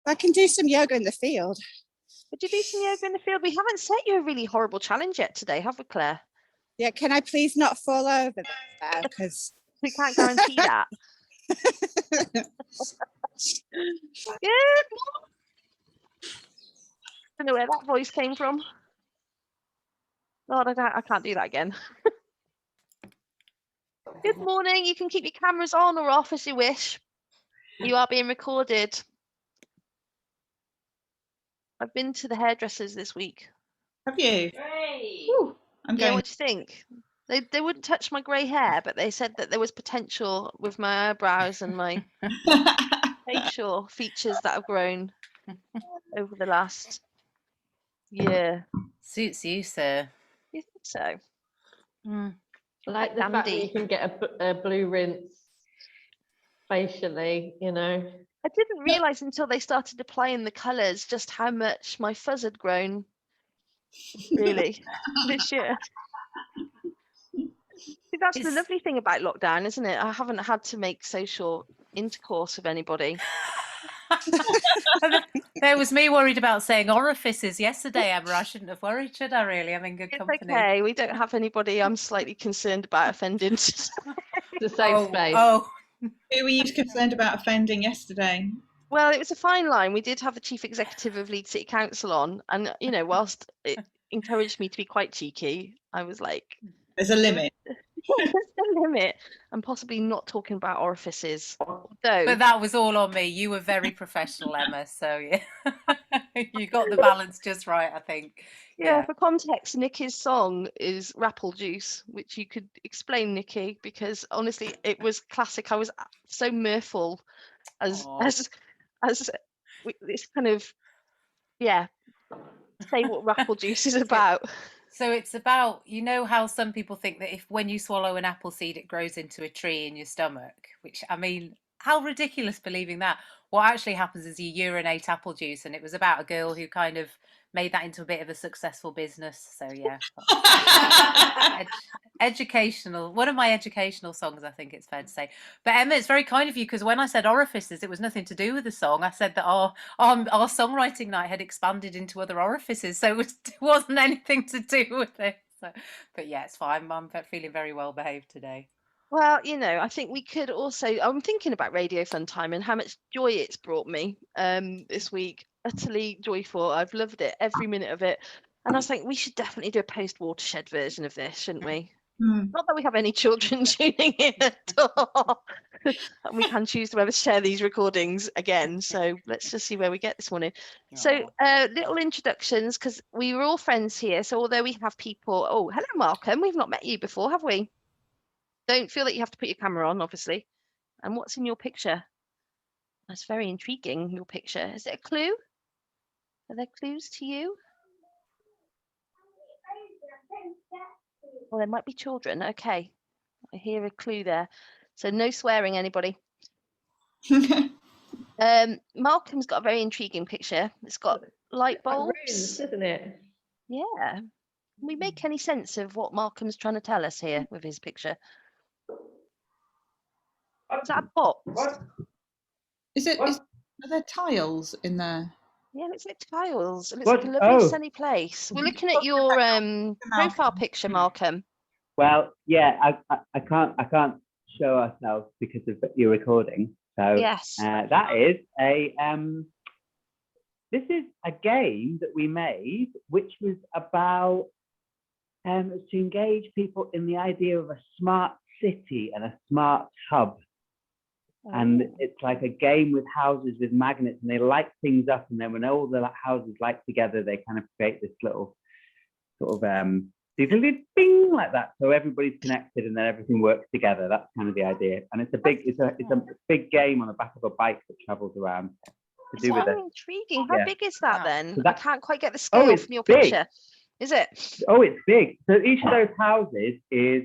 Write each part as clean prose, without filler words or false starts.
I can do some yoga in the field. Would you do some yoga in the field? We haven't set you a really horrible challenge yet today, have we, Claire? Yeah, can I please not fall over now? Because we can't guarantee that. Yeah. I don't know where that voice came from. Lord, I can't do that again. Good morning. You can keep your cameras on or off as you wish. You are being recorded. I've been to the hairdressers this week. Have you? Great. I'm going. What do you think? They wouldn't touch my grey hair, but they said that there was potential with my eyebrows and my facial features that have grown over the last year. Suits you, sir. You think so? I like the fact that you can get a blue rinse facially, you know. I didn't realise until they started applying the colours just how much my fuzz had grown, really, this year. See, that's the lovely thing about lockdown, isn't it? I haven't had to make social intercourse with anybody. There was me worried about saying orifices yesterday, Emma. I shouldn't have worried, should I, really? I'm in good company. It's okay, we don't have anybody I'm slightly concerned about offending. It's a safe space. Who were you concerned about offending yesterday? Well, it was a fine line. We did have the chief executive of Leeds City Council on, and you know, whilst it encouraged me to be quite cheeky, I was like, there's a limit. There's a limit. I'm possibly not talking about orifices. But that was all on me. You were very professional, Emma. So yeah, you got the balance just right, I think. Yeah, for context, Nicky's song is Rapple Juice, which you could explain, Nicky, because honestly, it was classic. I was so mirthful as this kind of, say what Rapple Juice is about. So it's about, you know how some people think that if when you swallow an apple seed, it grows into a tree in your stomach, which, I mean, how ridiculous believing that. What actually happens is you urinate apple juice, and it was about a girl who kind of made that into a bit of a successful business. So yeah, educational, one of my educational songs, I think it's fair to say. But Emma, it's very kind of you, because when I said orifices, it was nothing to do with the song. I said that our songwriting night had expanded into other orifices, so it wasn't anything to do with it. So, but yeah, it's fine. I'm feeling very well behaved today. Well, you know, I think we could also, I'm thinking about Radio Funtime and how much joy it's brought me this week. Utterly joyful. I've loved it, every minute of it. And I was like, we should definitely do a post-watershed version of this, shouldn't we? Not that we have any children tuning in at all. We can choose to ever share these recordings again. So let's just see where we get this morning. So little introductions, because we were all friends here. So although we have people, oh, hello, Malcolm. We've not met you before, have we? Don't feel that you have to put your camera on, obviously. And what's in your picture? That's very intriguing, your picture. Is it a clue? Are there clues to you? Well, there might be children. Okay. I hear a clue there. So no swearing, anybody. Malcolm's got a very intriguing picture. It's got light bulbs. Runes, isn't it? Yeah. Can we make any sense of what Malcolm's trying to tell us here with his picture? Is that a box? Are there tiles in there? Yeah, it looks like tiles. It looks like a lovely sunny place. We're looking at your profile picture, Malcolm. Well, yeah, I can't show ourselves because of your recording. So yes, that is this is a game that we made, which was about to engage people in the idea of a smart city and a smart hub. And it's like a game with houses with magnets, and they light things up, and then when all the houses light together, they kind of create this little sort of bing like that. So everybody's connected, and then everything works together. That's kind of the idea. And it's a big game on the back of a bike that travels around. To do with it. Intriguing. How big is that then? So I can't quite get the scale from your picture. Is it? Oh, it's big. So each of those houses is,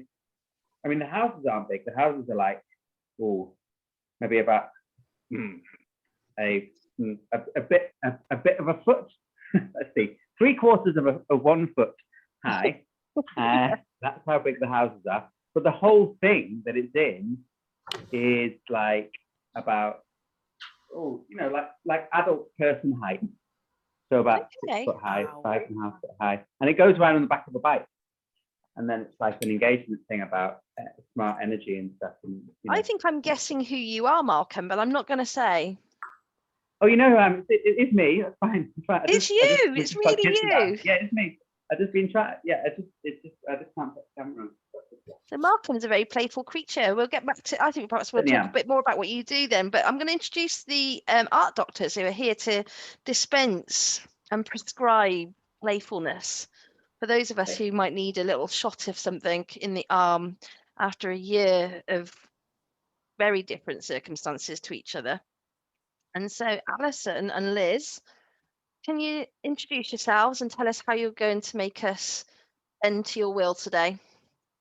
I mean, the houses aren't big. The houses are like, maybe about a bit of a foot. Let's see, 3/4 of 1 foot high. That's how big the houses are. But the whole thing that it's in is like about like adult person height. So about Okay. 6 foot high, 5.5 foot high. And it goes around on the back of a bike. And then it's like an engagement thing about smart energy and stuff. And, I think I'm guessing who you are, Malcolm, but I'm not going to say. Oh, it is me. That's fine. It's you. It's really you. Yeah, it's me. I just can't put the camera on. So Malcolm's a very playful creature. We'll get back to, I think perhaps we'll talk a bit more about what you do then, but I'm going to introduce the art doctors who are here to dispense and prescribe playfulness for those of us who might need a little shot of something in the arm after a year of very different circumstances to each other. And so Alison and Liz, can you introduce yourselves and tell us how you're going to make us bend to your will today?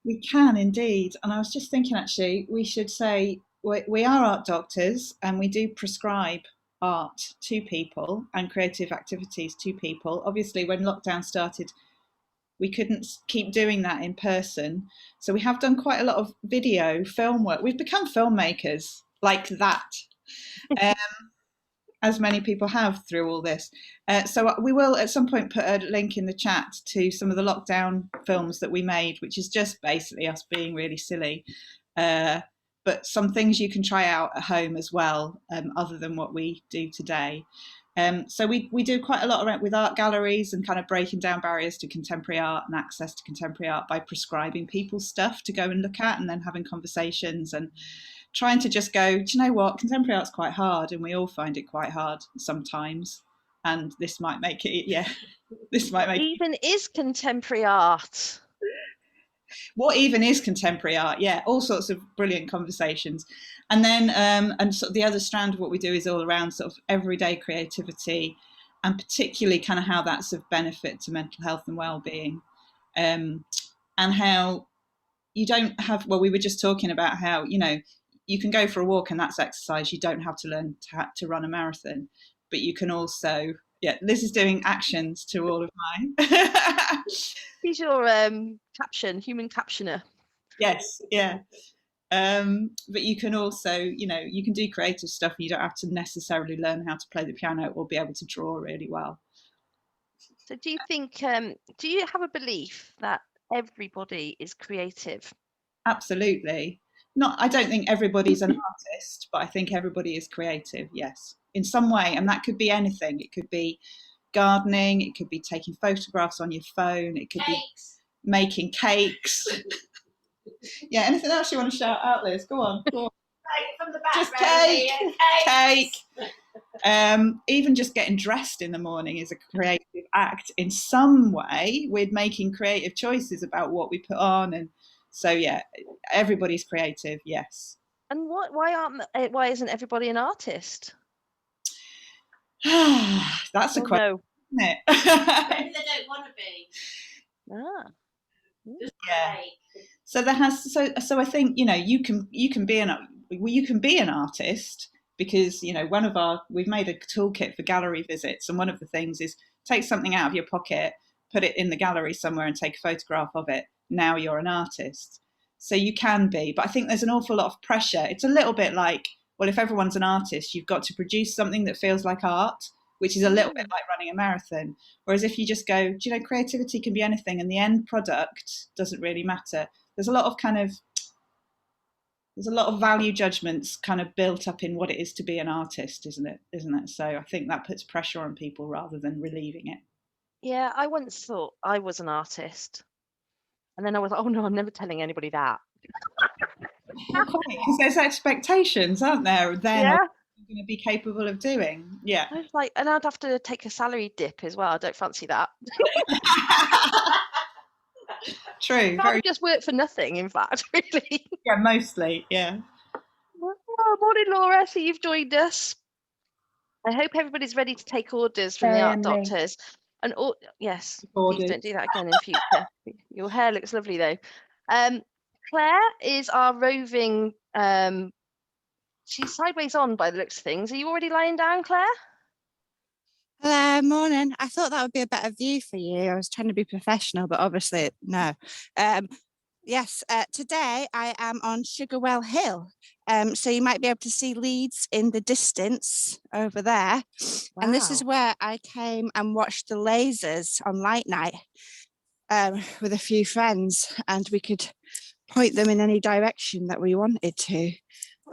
We can indeed. And I was just thinking, actually, we should say we are art doctors and we do prescribe art to people and creative activities to people. Obviously, when lockdown started, we couldn't keep doing that in person. So we have done quite a lot of video, film work. We've become filmmakers like that, as many people have through all this. So we will at some point put a link in the chat to some of the lockdown films that we made, which is just basically us being really silly. But some things you can try out at home as well, other than what we do today. So we do quite a lot around with art galleries and kind of breaking down barriers to contemporary art and access to contemporary art by prescribing people stuff to go and look at and then having conversations and trying to just go, do you know what, contemporary art's quite hard and we all find it quite hard sometimes, and this might make it, this might make even is contemporary art. What even is contemporary art? Yeah, all sorts of brilliant conversations. And then and sort of the other strand of what we do is all around sort of everyday creativity, and particularly kind of how that's of benefit to mental health and well-being, and how you don't have, well, we were just talking about how, you can go for a walk and that's exercise. You don't have to learn to run a marathon, but you can also, Liz is doing actions to all of mine. He's your human captioner. Yes, yeah. But you can also, you can do creative stuff. You don't have to necessarily learn how to play the piano or be able to draw really well. So do you think, do you have a belief that everybody is creative? Absolutely. I don't think everybody's an artist, but I think everybody is creative, yes, in some way. And that could be anything. It could be gardening, it could be taking photographs on your phone, it could be making cakes. Yeah, anything else you want to shout out, Liz? Go on. Cake from the back. Just cake. Even just getting dressed in the morning is a creative act in some way. We're making creative choices about what we put on, and so everybody's creative. Yes. And why isn't everybody an artist? That's a question, isn't it? Maybe they don't want to be. Yeah. So there has. So I think you can be an artist, because we've made a toolkit for gallery visits, and one of the things is take something out of your pocket, put it in the gallery somewhere, and take a photograph of it. Now you're an artist. So you can be, but I think there's an awful lot of pressure. It's a little bit like, well, if everyone's an artist, you've got to produce something that feels like art, which is a little bit like running a marathon. Whereas if you just go, creativity can be anything, and the end product doesn't really matter. There's a lot of value judgments kind of built up in what it is to be an artist, isn't it? So I think that puts pressure on people rather than relieving it. Yeah, I once thought I was an artist. And then I was like, oh no, I'm never telling anybody that. Because there's expectations, aren't there? Then Yeah. You're going to be capable of doing. Yeah. I was like, and I'd have to take a salary dip as well. I don't fancy that. True. I'd just work for nothing, in fact, really. Yeah, mostly, yeah. Oh, morning, Laura. So you've joined us. I hope everybody's ready to take orders from the art doctors. And yes, please don't do that again in future. Your hair looks lovely though. Claire is our roving. She's sideways on by the looks of things. Are you already lying down, Claire? Hello, morning. I thought that would be a better view for you. I was trying to be professional, but obviously no. Yes, today I am on Sugarwell Hill. So you might be able to see Leeds in the distance over there. Wow. And this is where I came and watched the lasers on Light Night with a few friends, and we could point them in any direction that we wanted to.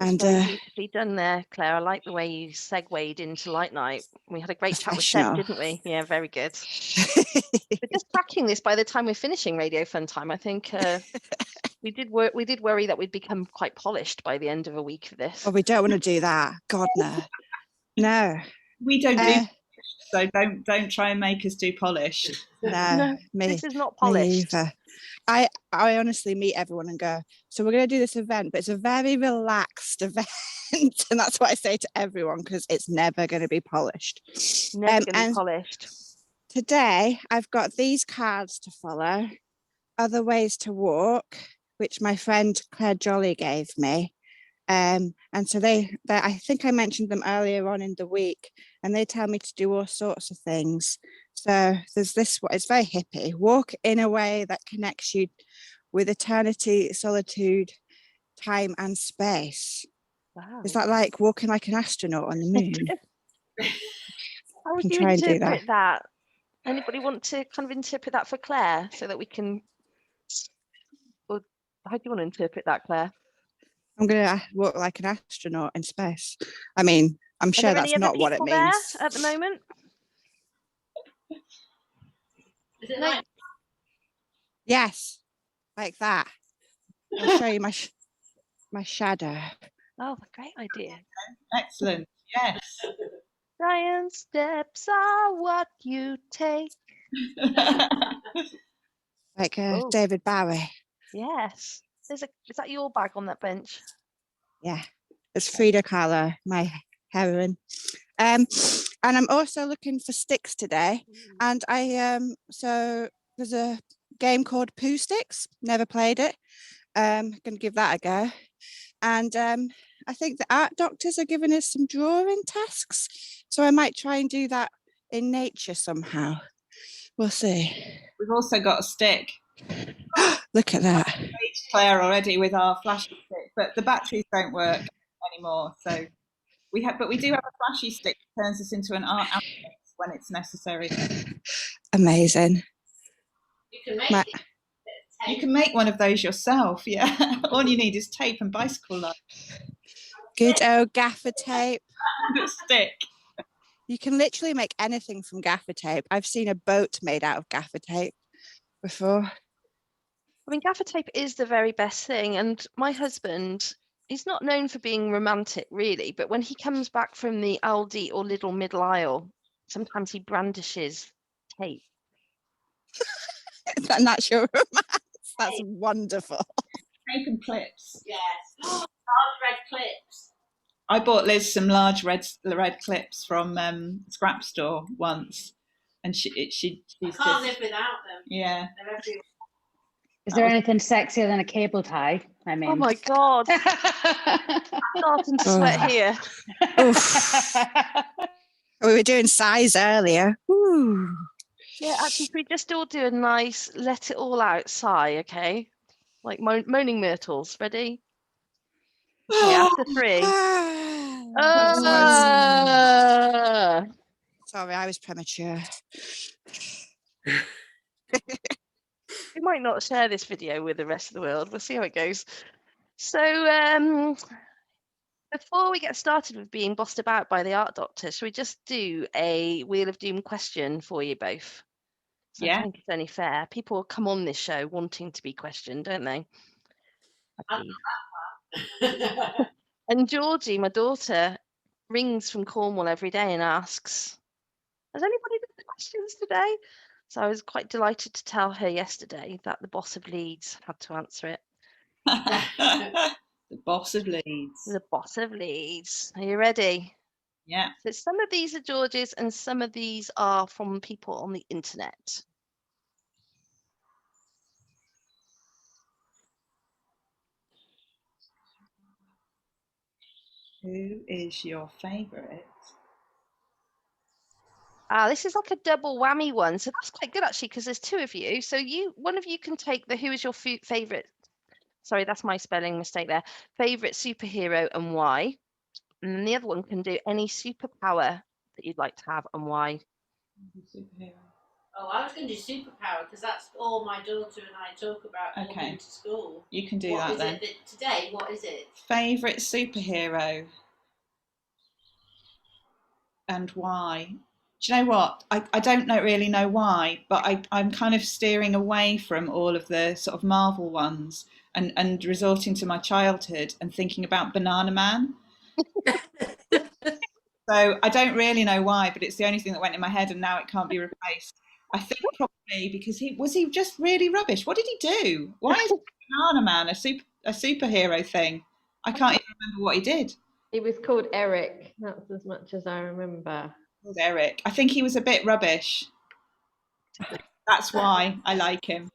And very beautifully done there, Claire. I like the way you segued into Light Night. We had a great chat with Seb, didn't we? Yeah, very good. We're just tracking this by the time we're finishing Radio Funtime. I think we did worry that we'd become quite polished by the end of a week of this. Oh, we don't want to do that. God, no. No. We don't do so don't try and make us do polished. No, this is not polished. Me either. I honestly meet everyone and go, so we're going to do this event, but it's a very relaxed event. And that's what I say to everyone, because it's never going to be polished. Never going to be polished. Today, I've got these cards to follow, other ways to walk, which my friend Claire Jolly gave me. And so they I think I mentioned them earlier on in the week, and they tell me to do all sorts of things. So there's this one, it's very hippie. Walk in a way that connects you with eternity, solitude, time and space. Wow. Is that like walking like an astronaut on the moon? How would you interpret that? Anybody want to kind of interpret that for Claire so that we can, or how do you want to interpret that, Claire? I'm going to walk like an astronaut in space. I mean, I'm sure that's not what it means. There at the moment? Is it like? Yes, like that. I'll show you my shadow. Oh, great idea. Excellent. Yes. Giant steps are what you take. Like David Bowie. Yes. Is that your bag on that bench? Yeah, it's Frida Kahlo, my heroine. And I'm also looking for sticks today. And so there's a game called Poo Sticks. Never played it. Going to give that a go. And I think the art doctors are giving us some drawing tasks. So I might try and do that in nature somehow. We'll see. We've also got a stick. Look at that. Claire already with our flashy stick, but the batteries don't work anymore. So we do have a flashy stick that turns us into an art outfit when it's necessary. Amazing. You can make one of those yourself. Yeah. All you need is tape and bicycle line. Good old gaffer tape. Stick. You can literally make anything from gaffer tape. I've seen a boat made out of gaffer tape before. I mean, gaffer tape is the very best thing. And my husband, he's not known for being romantic, really. But when he comes back from the Aldi or Lidl middle aisle, sometimes he brandishes tape. And that's your romance. That's wonderful. Tape and clips. Yes. Large red clips. I bought Liz some large red clips from Scrap Store once, and she's can't live without them. Yeah. They're everywhere. Is there anything sexier than a cable tie? I mean, oh my God. I'm starting to sweat here. We were doing size earlier. Ooh. Yeah, actually, if we just all do a nice let it all out sigh, okay? Like moaning myrtles. Ready? Okay, after 3. Sorry, I was premature. We might not share this video with the rest of the world. We'll see how it goes. So before we get started with being bossed about by the art doctor, should we just do a Wheel of Doom question for you both? So yeah. I think it's only fair. People come on this show wanting to be questioned, don't they? And Georgie, my daughter, rings from Cornwall every day and asks, has anybody got questions today? So I was quite delighted to tell her yesterday that the boss of Leeds had to answer it. The boss of Leeds. The boss of Leeds. Are you ready? Yeah. So some of these are George's and some of these are from people on the internet. Who is your favourite? This is like a double whammy one, so that's quite good actually because there's 2 of you. So one of you can take the who is your favourite Sorry, that's my spelling mistake there. Favourite superhero and why? And then the other one can do any superpower that you'd like to have and why. Superhero. Oh, I was going to do superpower because that's all my daughter and I talk about Okay. walking to school. You can do What that is then. it that today? What is it? Favourite superhero and why? Do you know what? I don't really know why, but I'm kind of steering away from all of the sort of Marvel ones and resorting to my childhood and thinking about Banana Man. So I don't really know why, but it's the only thing that went in my head and now it can't be replaced. I think probably because he just really rubbish. What did he do? Why is Banana Man a superhero thing? I can't even remember what he did. He was called Eric. That's as much as I remember. Eric. I think he was a bit rubbish. That's why I like him.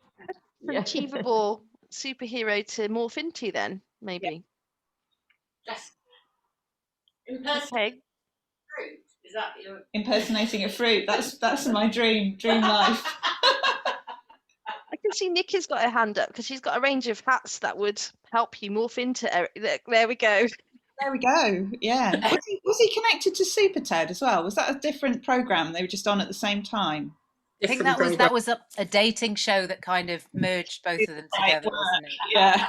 An achievable superhero to morph into then, maybe. Yes. Impersonating fruit. Is that your Impersonating a fruit? That's my dream life. I can see Nikki's got her hand up because she's got a range of hats that would help you morph into Eric. There we go. There we go. Yeah. Was he connected to Super Ted as well? Was that a different program? They were just on at the same time. I think that was a dating show that kind of merged both of them together, wasn't it? Yeah.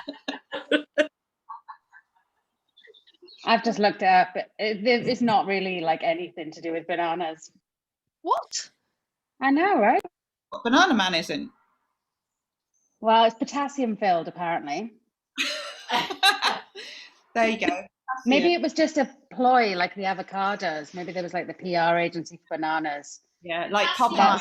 I've just looked it up. It's not really like anything to do with bananas. What? I know, right? What Banana Man isn't? Well, it's potassium filled, apparently. There you go. Maybe it was just a ploy like the avocados. Maybe there was like the PR agency for bananas. Yeah, like Popeye.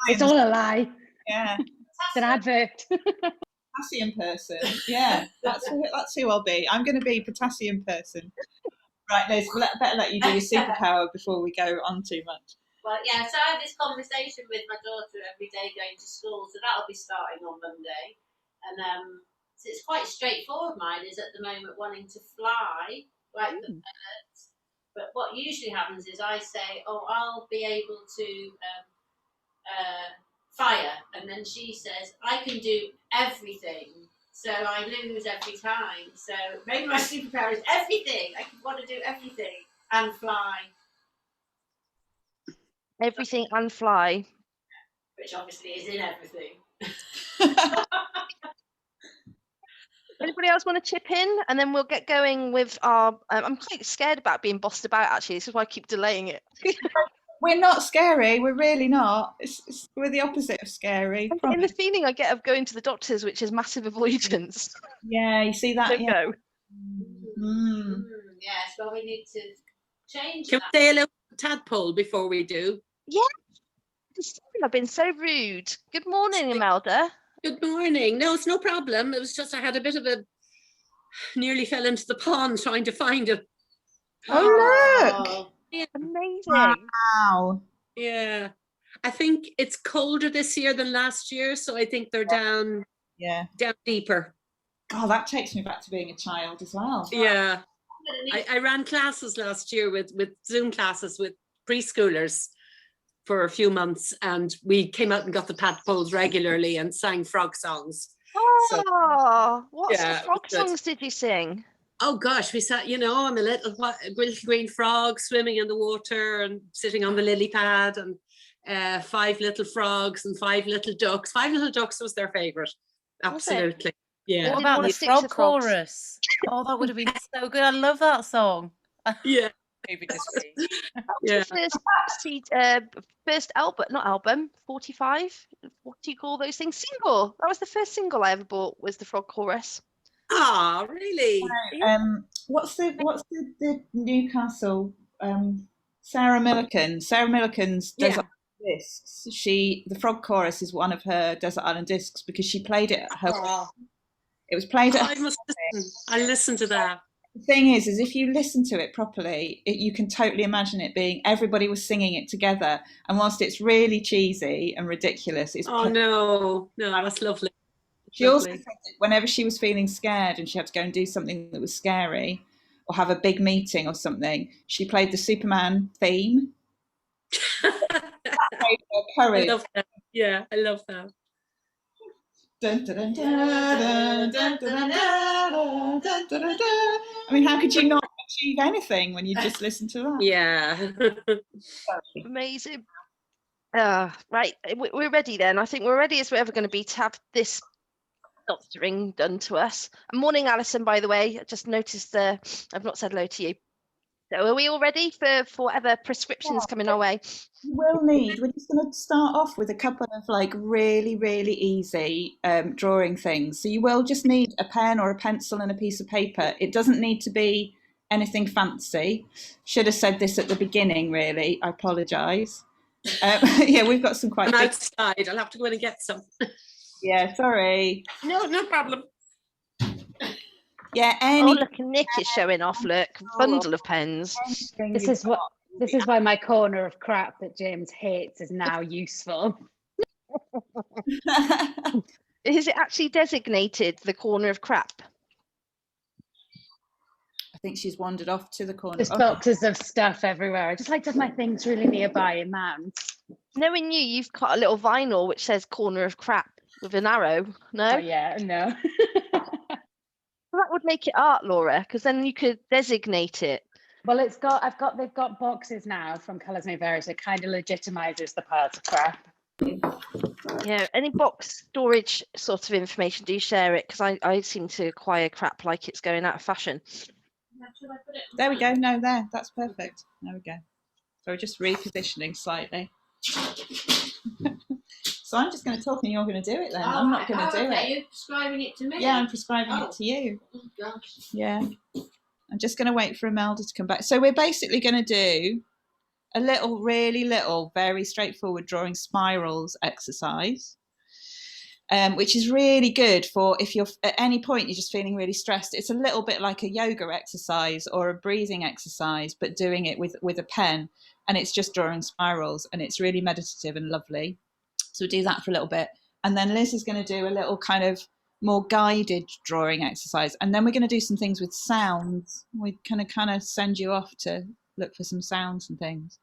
It's all a lie. Yeah. It's an advert. Potassium person. Yeah, that's who I'll be. I'm going to be potassium person. Right, Liz, better let you do your superpower before we go on too much. Well, yeah, so I have this conversation with my daughter every day going to school, so that'll be starting on Monday. And so it's quite straightforward. Mine is at the moment wanting to fly like the birds. But what usually happens is I say, oh, I'll be able to fire. And then she says, I can do everything. So I lose every time. So maybe my superpower is everything. I want to do everything and fly. Everything and fly. Which obviously is in everything. Anybody else want to chip in? And then we'll get going with our... I'm quite scared about being bossed about, actually. This is why I keep delaying it. We're not scary. We're really not. We're the opposite of scary. I'm getting the feeling I get of going to the doctors, which is massive avoidance. Yeah, you see that? Yeah. Go. Yes, well, we need to change Can that. we say hello to Tadpole before we do? Yeah. I've been so rude. Good morning, Imelda. Good morning. No, it's no problem. It was just I had a bit of a... Nearly fell into the pond trying to find it. Oh, look. Yeah. Amazing. Wow. Yeah. I think it's colder this year than last year, so I think they're down deeper. Oh, that takes me back to being a child as well. Yeah. I ran classes last year with Zoom classes with preschoolers for a few months, and we came out and got the tadpoles regularly and sang frog songs. Oh, what sort of frog songs did you sing? Oh gosh, we sat, I'm a little green frog swimming in the water and sitting on the lily pad, and 5 little frogs and 5 little ducks. 5 little ducks was their favourite. Absolutely. Yeah. What about the frog chorus? Oh, that would have been so good. I love that song. Yeah. Yeah. First album, not album, 45. What do you call those things? Single. That was the first single I ever bought. Was the frog chorus. Ah, really? What's the Newcastle? Sarah Millican. Sarah Millican's Desert Island Discs. The frog chorus is one of her Desert Island Discs because she played it at her. It was played at. I listened to that. The thing is if you listen to it properly, you can totally imagine it being everybody was singing it together. And whilst it's really cheesy and ridiculous, it's no, that's lovely. She also said that whenever she was feeling scared and she had to go and do something that was scary or have a big meeting or something, she played the Superman theme. That made her courage. I love that. Yeah, I love that. Dun, dun, dun, dun, dun, dun, dun, dun, dun, dun, dun. I mean, how could you not achieve anything when you just listen to that? Yeah. Amazing. Right, we're ready then. I think we're ready as we're ever going to be to have this doctoring done to us. And morning, Alison, by the way. I just noticed I've not said hello to you. So are we all ready for whatever prescriptions coming our way? We're just going to start off with a couple of like really, really easy drawing things. So you will just need a pen or a pencil and a piece of paper. It doesn't need to be anything fancy. Should have said this at the beginning, really. I apologise. Yeah, we've got some quite I'm big... outside. I'll have to go in and get some. Yeah, sorry. No problem. Yeah, Oh, look, Nick is showing off. Look, bundle of pens. This is why my corner of crap that James hates is now useful. Is it actually designated the corner of crap? I think she's wandered off to the corner. There's boxes of stuff everywhere. I just like to have my things really nearby in mounds. Knowing you, you've got a little vinyl which says corner of crap with an arrow. No? Oh yeah, no. Well, that would make it art, Laura, because then you could designate it. Well, they've got boxes now from Colours May Vary, so it kind of legitimizes the piles of crap. Yeah, any box storage sort of information, do share it, because I seem to acquire crap like it's going out of fashion. There we go. No, that's perfect. There we go. So we're just repositioning slightly. So I'm just going to talk and you're going to do it then. I'm not going to do it. You're prescribing it to me? Yeah, I'm prescribing it to you. Oh, gosh. Yeah. I'm just going to wait for Imelda to come back. So we're basically going to do a little, really little, very straightforward drawing spirals exercise, which is really good for if you're at any point you're just feeling really stressed. It's a little bit like a yoga exercise or a breathing exercise, but doing it with a pen, and it's just drawing spirals, and it's really meditative and lovely. So we'll do that for a little bit. And then Liz is going to do a little kind of more guided drawing exercise. And then we're going to do some things with sounds. We're going to kind of send you off to look for some sounds and things.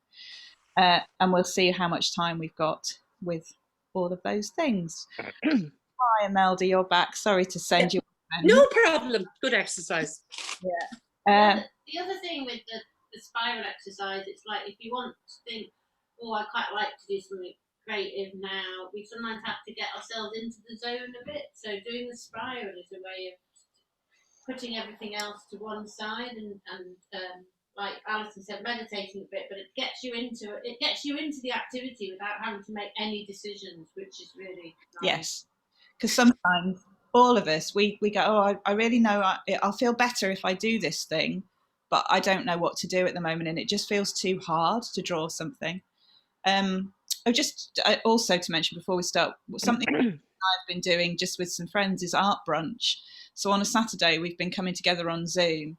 And we'll see how much time we've got with all of those things. Hi, Imelda, you're back. Sorry to send you. No problem. Good exercise. Yeah. The other thing with the spiral exercise, it's like if you want to think, oh, I quite like to do something creative now, we sometimes have to get ourselves into the zone a bit. So doing the spiral is a way of putting everything else to one side and like Alison said, meditating a bit, but it gets you into the activity without having to make any decisions, which is really nice. Yes, because sometimes all of us we go, oh, I really know I'll feel better if I do this thing, but I don't know what to do at the moment, and it just feels too hard to draw something. Also to mention before we start, something I've been doing just with some friends is art brunch. So on a Saturday we've been coming together on Zoom,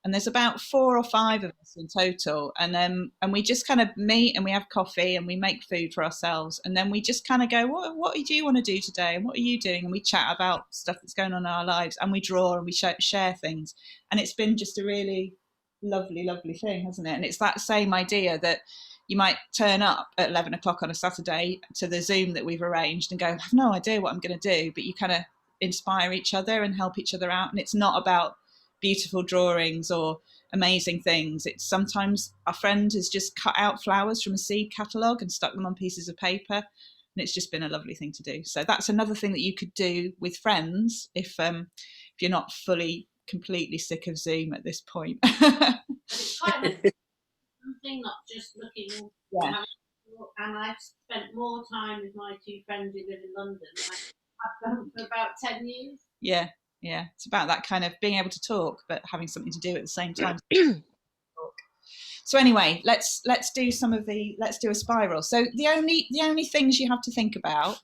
and there's about 4 or 5 of us in total, and we just kind of meet and we have coffee and we make food for ourselves, and then we just kind of go, what do you want to do today, and what are you doing, and we chat about stuff that's going on in our lives, and we draw and we share things, and it's been just a really lovely thing, hasn't it? And it's that same idea that you might turn up at 11 o'clock on a Saturday to the Zoom that we've arranged and go, I have no idea what I'm going to do, but you kind of inspire each other and help each other out. And it's not about beautiful drawings or amazing things. It's sometimes our friend has just cut out flowers from a seed catalogue and stuck them on pieces of paper. And it's just been a lovely thing to do. So that's another thing that you could do with friends if you're not completely sick of Zoom at this point. It's quite nice. Something, not just looking. Yeah. And I've spent more time with my 2 friends who live in London than I've done for about 10 years. Yeah. It's about that kind of being able to talk, but having something to do at the same time. So anyway, let's do a spiral. So the only things you have to think about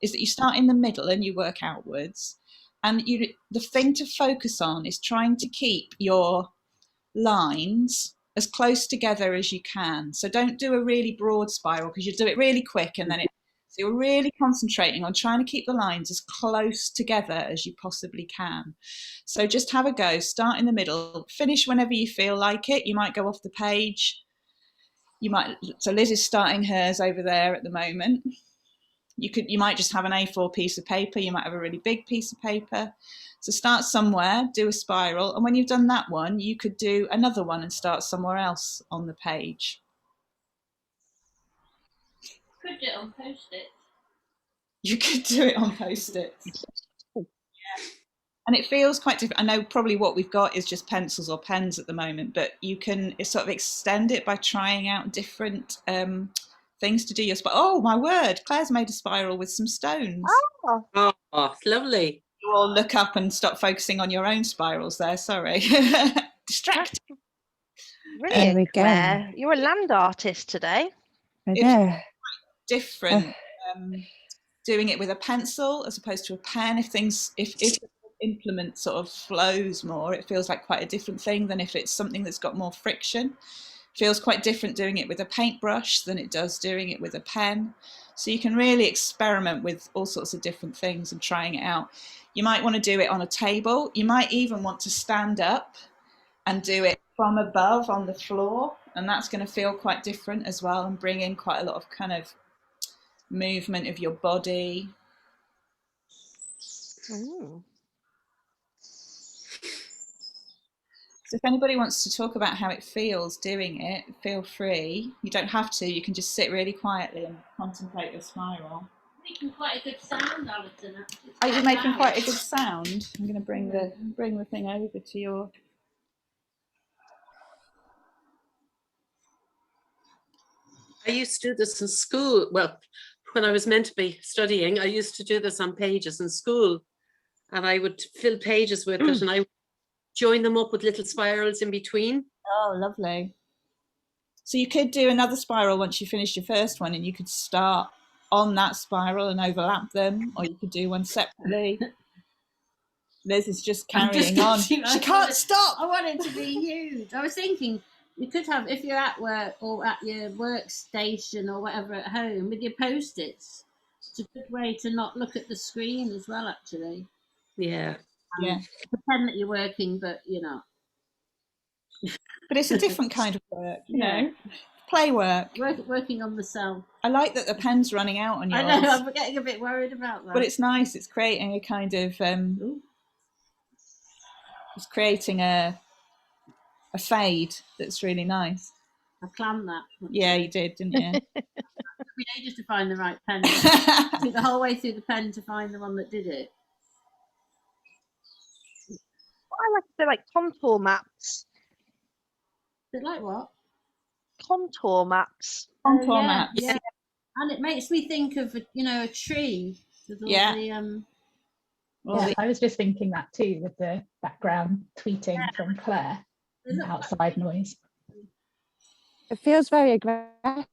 is that you start in the middle and you work outwards, and the thing to focus on is trying to keep your lines as close together as you can. So don't do a really broad spiral, because you do it really quick and then so you're really concentrating on trying to keep the lines as close together as you possibly can. So just have a go, start in the middle, finish whenever you feel like it. You might go off the page. So Liz is starting hers over there at the moment. You might just have an A4 piece of paper, you might have a really big piece of paper. So start somewhere, do a spiral, and when you've done that one, you could do another one and start somewhere else on the page. Could do it on Post-it. You could do it on Post-its. Yeah. And it feels quite different. I know probably what we've got is just pencils or pens at the moment, but you can sort of extend it by trying out different things to do your spiral. Oh my word, Claire's made a spiral with some stones. Oh, lovely. You all look up and stop focusing on your own spirals there, sorry. Distracting. Brilliant, There we go. Claire. You're a land artist today. I know. Different doing it with a pencil as opposed to a pen. If the implement sort of flows more, it feels like quite a different thing than if it's something that's got more friction. It feels quite different doing it with a paintbrush than it does doing it with a pen. So you can really experiment with all sorts of different things and trying it out. You might want to do it on a table. You might even want to stand up and do it from above on the floor, and that's going to feel quite different as well and bring in quite a lot of kind of movement of your body. Ooh. So if anybody wants to talk about how it feels doing it, feel free. You don't have to, you can just sit really quietly and contemplate your spiral. Making quite a good sound, Alison. Are you making quite a good sound? I'm going to bring the thing over to your... I used to do this in school. Well, when I was meant to be studying, I used to do this on pages in school, and I would fill pages with it, and I would join them up with little spirals in between. Oh, lovely. So you could do another spiral once you finish your first one, and you could start on that spiral and overlap them, or you could do one separately. Liz is just carrying on. She can't stop. I want it to be huge. I was thinking you could have, if you're at work or at your workstation or whatever at home with your Post-its, it's a good way to not look at the screen as well, actually. Yeah. Yeah. Pretend that you're working, but you're not. But it's a different kind of work, you Yeah. know. Play work. Working on the self. I like that the pen's running out on yours. I know, I'm getting a bit worried about that. But it's nice. It's creating a kind of it's creating a fade that's really nice. I planned that. Yeah, you did, didn't you? It took me ages to find the right pen. I took the whole way through the pen to find the one that did it. I like to do like contour maps. Is it like what? Contour maps. Contour maps. Yeah. And it makes me think of a tree. With all I was just thinking that too, with the background tweeting from Claire and outside noise. It feels very aggressive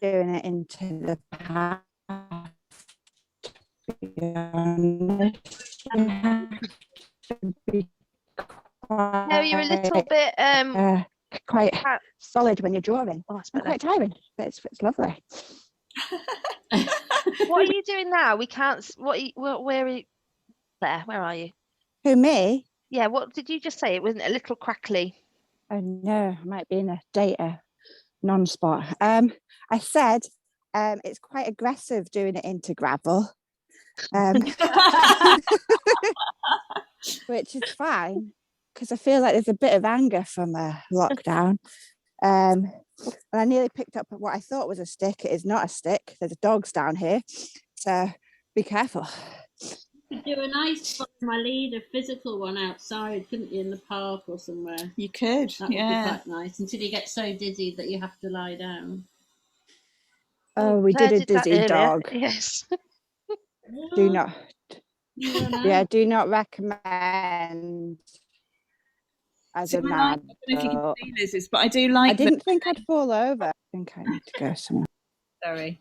doing it into the past. No, you're a little bit quite solid when you're drawing. Oh, it's quite tiring, but it's lovely. What are you doing now? We can't. Where are you? There. Where are you? Who, me? Yeah. What did you just say? It wasn't a little crackly. Oh no, I might be in a data non-spot. I said it's quite aggressive doing it into gravel. Which is fine because I feel like there's a bit of anger from lockdown. And I nearly picked up what I thought was a stick. It is not a stick. There's dogs down here, so be careful. You could do a nice my leader physical one outside, couldn't you, in the park or somewhere? You could, that would be quite nice until you get so dizzy that you have to lie down. Oh, we did a dizzy dog. Yes. Do not. Yeah, do not recommend as a man. I don't know if you can see Liz's, but I do like. I didn't think I'd fall over. I think I need to go somewhere. Sorry.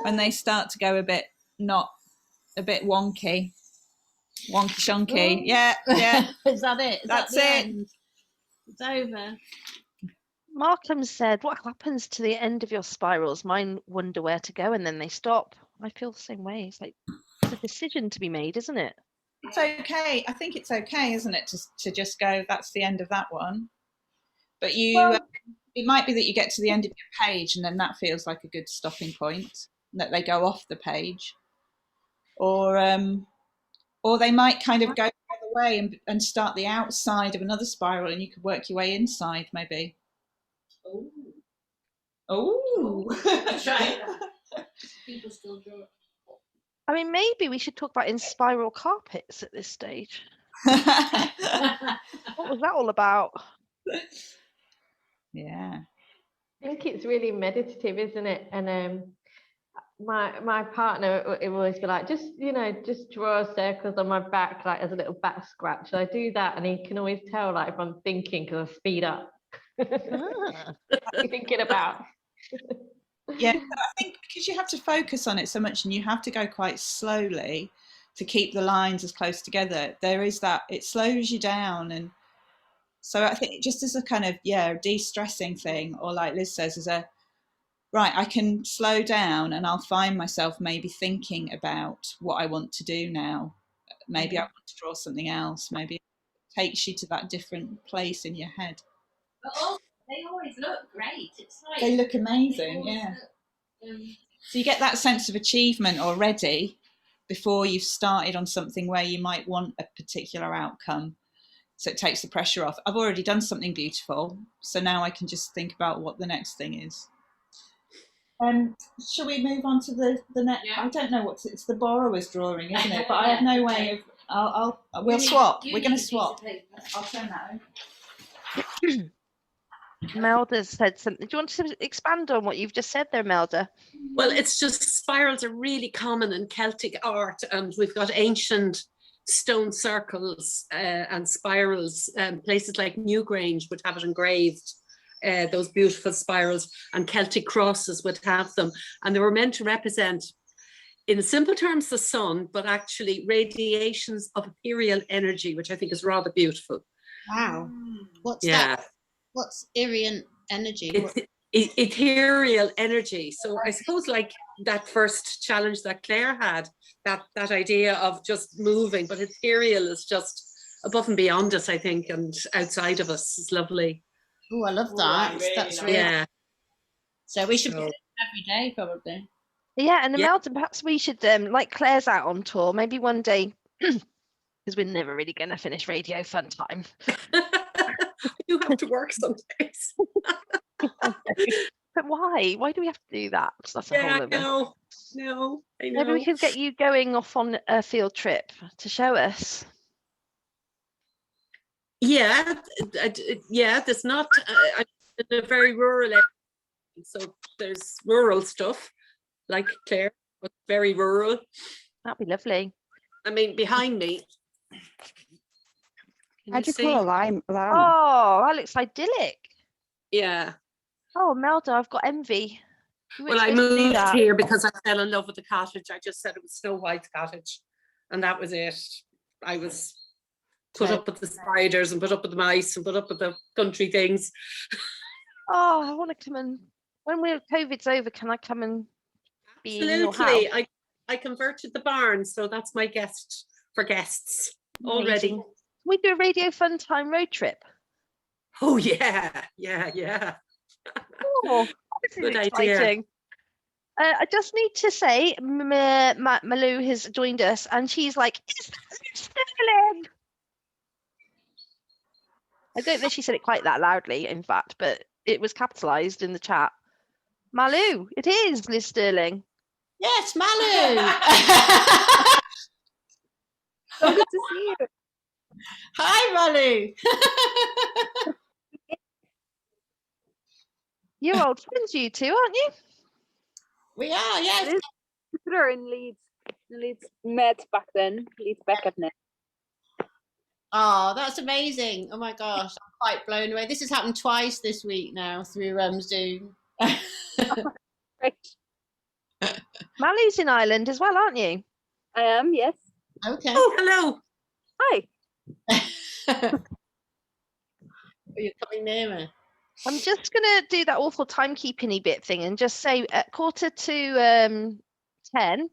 When they start to go a bit wonky shonky. Yeah. Is that it? That's it. End? It's over. Markham said, "What happens to the end of your spirals? Mine wonder where to go, and then they stop." I feel the same way. It's like it's a decision to be made, isn't it? It's okay. I think it's okay, isn't it, to just go, that's the end of that one. But you it might be that you get to the end of your page and then that feels like a good stopping point, that they go off the page, or they might kind of go the other way and start the outside of another spiral, and you could work your way inside maybe. Oh, Try that. People still draw. I mean, maybe we should talk about in spiral carpets at this stage. What was that all about? Yeah. I think it's really meditative, isn't it? And my partner will always be like, just draw circles on my back, like as a little back scratch. I do that, and he can always tell like if I'm thinking, because I speed up. Thinking about. Yeah, I think because you have to focus on it so much, and you have to go quite slowly to keep the lines as close together. There is that, it slows you down, and so I think just as a kind of de-stressing thing, or like Liz says, as a right, I can slow down and I'll find myself maybe thinking about what I want to do now. Maybe I want to draw something else. Maybe it takes you to that different place in your head. But also, they always look great. It's like They look amazing, yeah. So you get that sense of achievement already before you've started on something where you might want a particular outcome. So it takes the pressure off. I've already done something beautiful, so now I can just think about what the next thing is. Shall we move on to the next? Yeah. I don't know it's the borrower's drawing, isn't it? But I have no way of. We'll swap. We're going to swap. I'll turn that over. Melda said something. Do you want to expand on what you've just said there, Melda? Well, it's just spirals are really common in Celtic art, and we've got ancient stone circles and spirals. Places like Newgrange would have it engraved, those beautiful spirals, and Celtic crosses would have them. And they were meant to represent, in simple terms, the sun, but actually radiations of ethereal energy, which I think is rather beautiful. Wow. What's that? What's Irian energy? Ethereal energy. So I suppose like that first challenge that Claire had, that idea of just moving, but ethereal is just above and beyond us, I think, and outside of us. Is lovely. Oh, I love that. That's really yeah. So we should be doing it every day, probably. Yeah, and Melda, perhaps we should, like Claire's out on tour, maybe one day, because we're never really going to finish Radio Funtime. You have to work some days. But why? Why do we have to do that? That's a whole other... I know. Maybe we could get you going off on a field trip to show us. Yeah, there's not in a very rural area, so there's rural stuff like Claire, but very rural. That'd be lovely. I mean, behind me. How'd you call a lime? Oh, that looks idyllic. Yeah. Oh, Melda, I've got envy. Well, I moved here because I fell in love with the cottage. I just said it was Snow White's cottage, and that was it. I was put up with the spiders and put up with the mice and put up with the country things. Oh, I want to come and, when COVID's over, can I come and be in your house? Absolutely. I converted the barn, so that's my guest for guests already. Can we do a Radio Funtime road trip? Oh yeah. Oh, this is exciting. I just need to say, Malou has joined us, and she's like, "It's sterling." I don't know if she said it quite that loudly, in fact, but it was capitalised in the chat. Malou, it is Liz Sterling. Yes, Malou. So good to see you. Hi, Malou. You're old friends, you two, aren't you? We are, yes. We are in Leeds. Leeds met back then. Leeds back at now. Oh, that's amazing. Oh my gosh, I'm quite blown away. This has happened twice this week now through Zoom. Malu's in Ireland as well, aren't you? I am, yes. Okay. Oh, hello. Hi. You're coming near me. I'm just going to do that awful timekeeping-y bit thing and just say at 9:45, 10,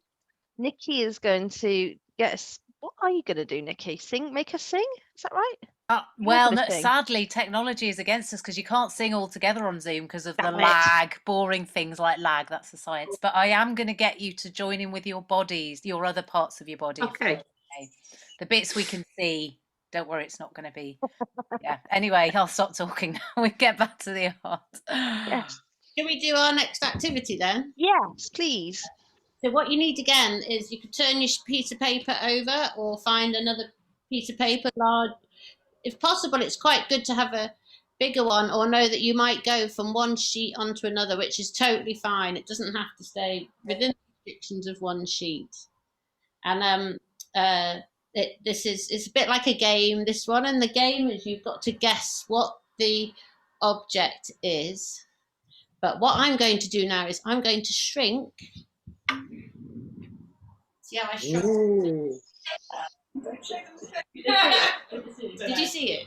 Nicky is going to get us. What are you going to do, Nicky? Make us sing? Is that right? Well, gonna no, sing. sadly, technology is against us because you can't sing all together on Zoom because of the Damn it. lag, boring things like lag. That's the science. But I am going to get you to join in with your bodies, your other parts of your body. Okay. Okay. The bits we can see. Don't worry, it's not going to be. Yeah. Anyway, I'll stop talking now. We get back to the art. Yes. Can we do our next activity then? Yes, please. So what you need again is you could turn your piece of paper over or find another piece of paper large. If possible, it's quite good to have a bigger one or know that you might go from one sheet onto another, which is totally fine. It doesn't have to stay within the restrictions of one sheet. And it's a bit like a game, this one. And the game is you've got to guess what the object is. But what I'm going to do now is I'm going to shrink. See how I shrunk? Ooh. Did you see it?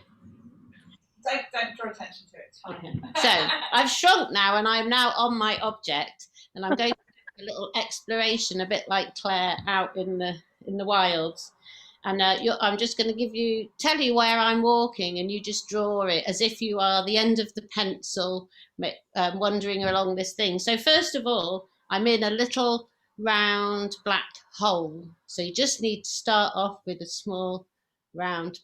Don't draw attention to it. Okay. So I've shrunk now, and I'm now on my object, and I'm going to do a little exploration, a bit like Claire out in the wilds. And I'm just going to tell you where I'm walking, and you just draw it as if you are the end of the pencil, wandering along this thing. So first of all, I'm in a little round black hole. So you just need to start off with a small round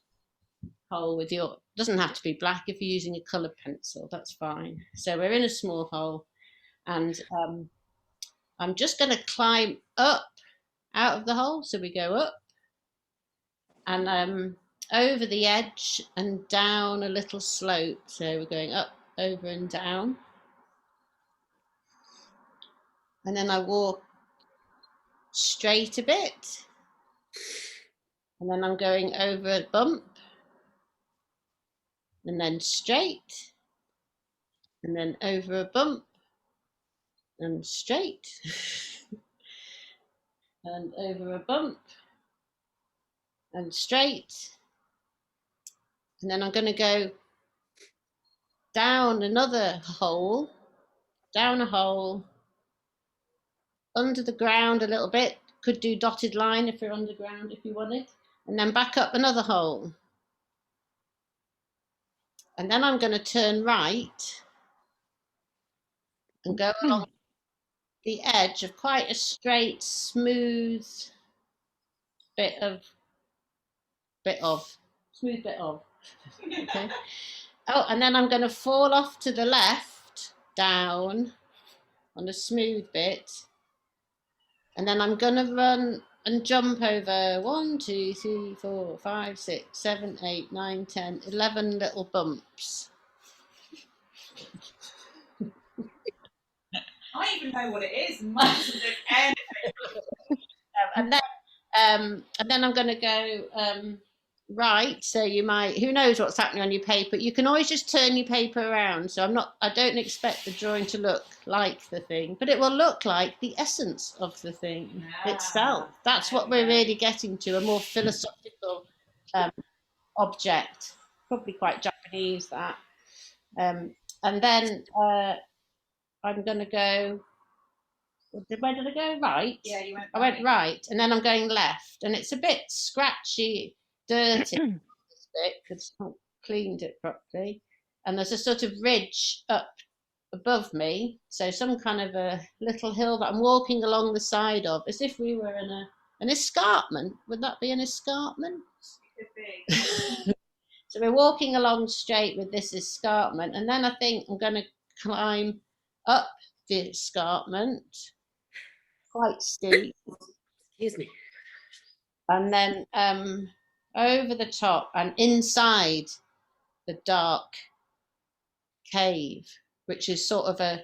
hole with doesn't have to be black if you're using a coloured pencil, that's fine. So we're in a small hole, and I'm just going to climb up out of the hole. So we go up and over the edge and down a little slope. So we're going up, over and down. And then I walk straight a bit. And then I'm going over a bump. And then straight. And then over a bump. And straight. And over a bump. And straight. And then I'm going to go down another hole, down a hole, under the ground a little bit, could do dotted line if you're underground if you wanted, and then back up another hole. And then I'm going to turn right and go along the edge of quite a straight, smooth bit of. Okay. Oh, and then I'm going to fall off to the left, down on a smooth bit. And then I'm going to run and jump over 1, 2, 3, 4, 5, 6, 7, 8, 9, 10, 11 little bumps. I even know what it is, and mine doesn't look anything. And then I'm going to go right. So you might, who knows what's happening on your paper. You can always just turn your paper around. So I don't expect the drawing to look like the thing, but it will look like the essence of the thing itself. That's what we're really getting to, a more philosophical object, probably quite Japanese, that. And then I'm going to go, where did I go? Right. Yeah, you went right. I went right, and then I'm going left, and it's a bit scratchy, dirty this bit because I haven't cleaned it properly. And there's a sort of ridge up above me, so some kind of a little hill that I'm walking along the side of, as if we were in an escarpment. Would that be an escarpment? It could be. So we're walking along straight with this escarpment, and then I think I'm going to climb up the escarpment, quite steep. Excuse me. And then over the top and inside the dark cave, which is sort of a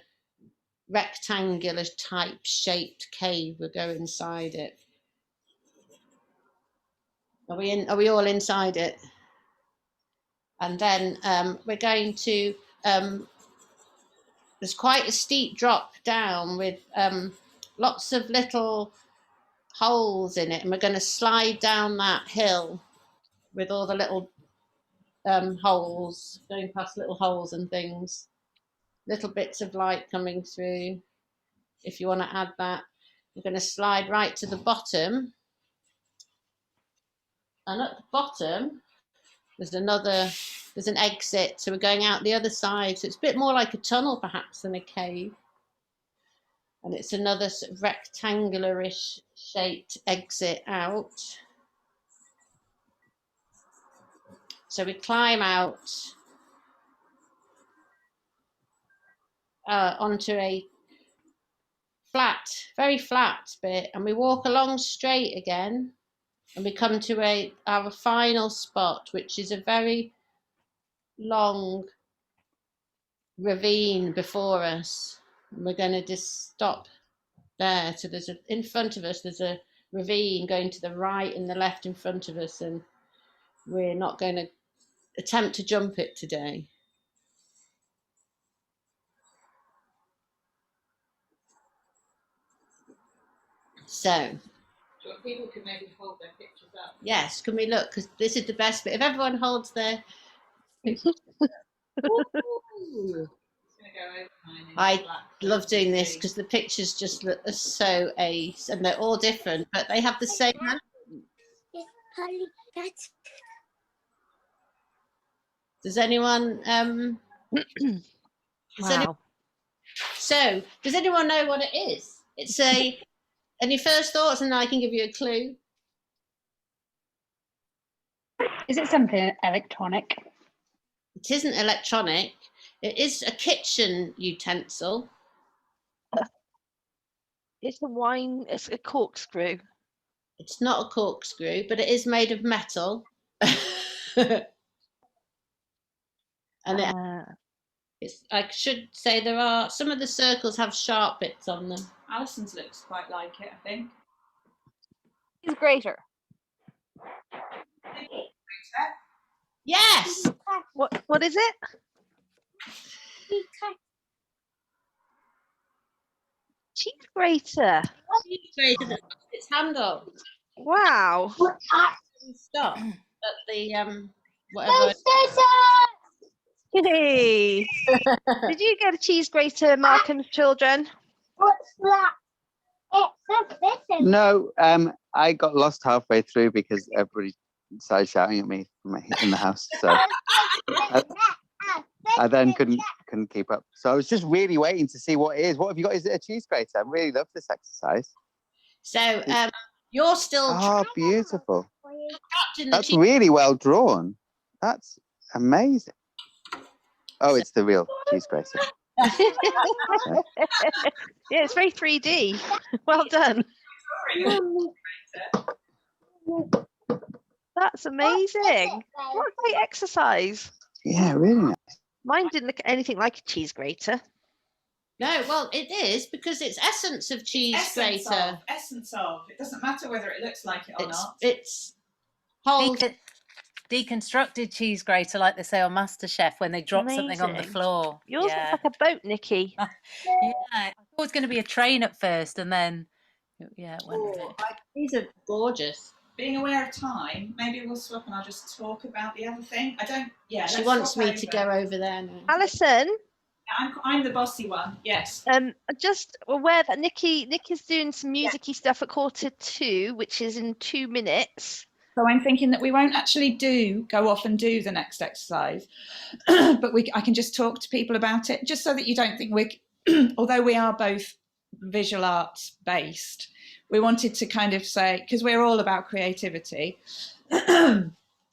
rectangular type shaped cave. We'll go inside it. Are we all inside it? And then we're going to, there's quite a steep drop down with lots of little holes in it, and we're going to slide down that hill with all the little holes, going past little holes and things, little bits of light coming through. If you want to add that, we're going to slide right to the bottom, and at the bottom There's an exit, so we're going out the other side. So it's a bit more like a tunnel perhaps than a cave. And it's another sort of rectangular-ish shaped exit out. So we climb out onto a very flat bit, and we walk along straight again, and we come to our final spot, which is a very long ravine before us. And we're going to just stop there. So in front of us, there's a ravine going to the right and the left in front of us, and we're not going to attempt to jump it today. So people can maybe hold their pictures up. Yes, can we look? Because this is the best bit. If everyone holds their I love doing this because the pictures just look so ace, and they're all different, but they have the same hand. Does anyone Wow. So does anyone know what it is? It's any first thoughts, and I can give you a clue. Is it something electronic? It isn't electronic. It is a kitchen utensil. It's a corkscrew. It's not a corkscrew, but it is made of metal. And I should say there are some of the circles have sharp bits on them. Alison's looks quite like it, I think. Cheese grater. Yes. What is it? Cheese grater. Cheese grater. Its handle. Wow. Stop at the whatever. Hey. Did you get a cheese grater, Markham's children? What's that? No, I got lost halfway through because everybody started shouting at me in the house. So I then couldn't keep up. So I was just really waiting to see what it is. What have you got? Is it a cheese grater? I really love this exercise. So you're still. Oh, beautiful. That's really well drawn. That's amazing. Oh, it's the real cheese grater. Yeah, it's very 3D. Well done. That's amazing. What a great exercise. Yeah, really nice. Mine didn't look anything like a cheese grater. No, well, it is because it's essence of cheese grater. Essence of. It doesn't matter whether it looks like it or not. It's whole. Deconstructed cheese grater, like they say on MasterChef, when they drop something on the Amazing. floor. Yours looks like a boat, Nikki. Yeah, I thought it was going to be a train at first, and then it went a bit. These are gorgeous. Being aware of time, maybe we'll swap and I'll just talk about the other thing. She wants me to go over there now. Alison. I'm the bossy one. Yes. Just aware that Nicky's doing some musicy stuff at 1:45, which is in 2 minutes. So I'm thinking that we won't actually go off and do the next exercise, but I can just talk to people about it, just so that you don't think although we are both visual arts based, we wanted to kind of say, because we're all about creativity,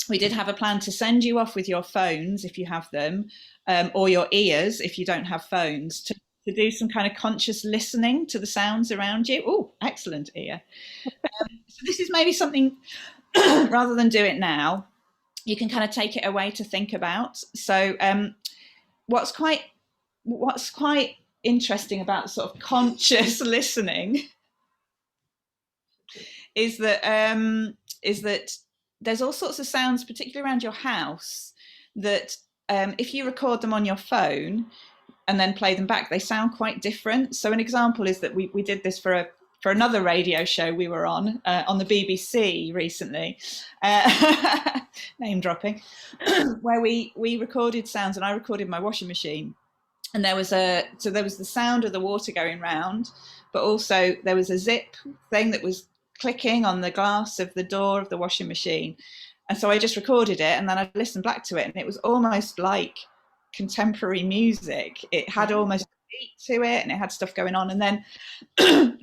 we did have a plan to send you off with your phones if you have them, or your ears if you don't have phones, to do some kind of conscious listening to the sounds around you. Oh, excellent ear. So this is maybe something, rather than do it now, you can kind of take it away to think about. So what's quite interesting about sort of conscious listening is that there's all sorts of sounds, particularly around your house, that if you record them on your phone and then play them back, they sound quite different. So an example is that we did this for another radio show we were on the BBC recently, name dropping, where we recorded sounds, and I recorded my washing machine, and there was the sound of the water going round, but also there was a zip thing that was clicking on the glass of the door of the washing machine, And so I just recorded it, and then I listened back to it, and it was almost like contemporary music. It had almost a beat to it, and it had stuff going on. And then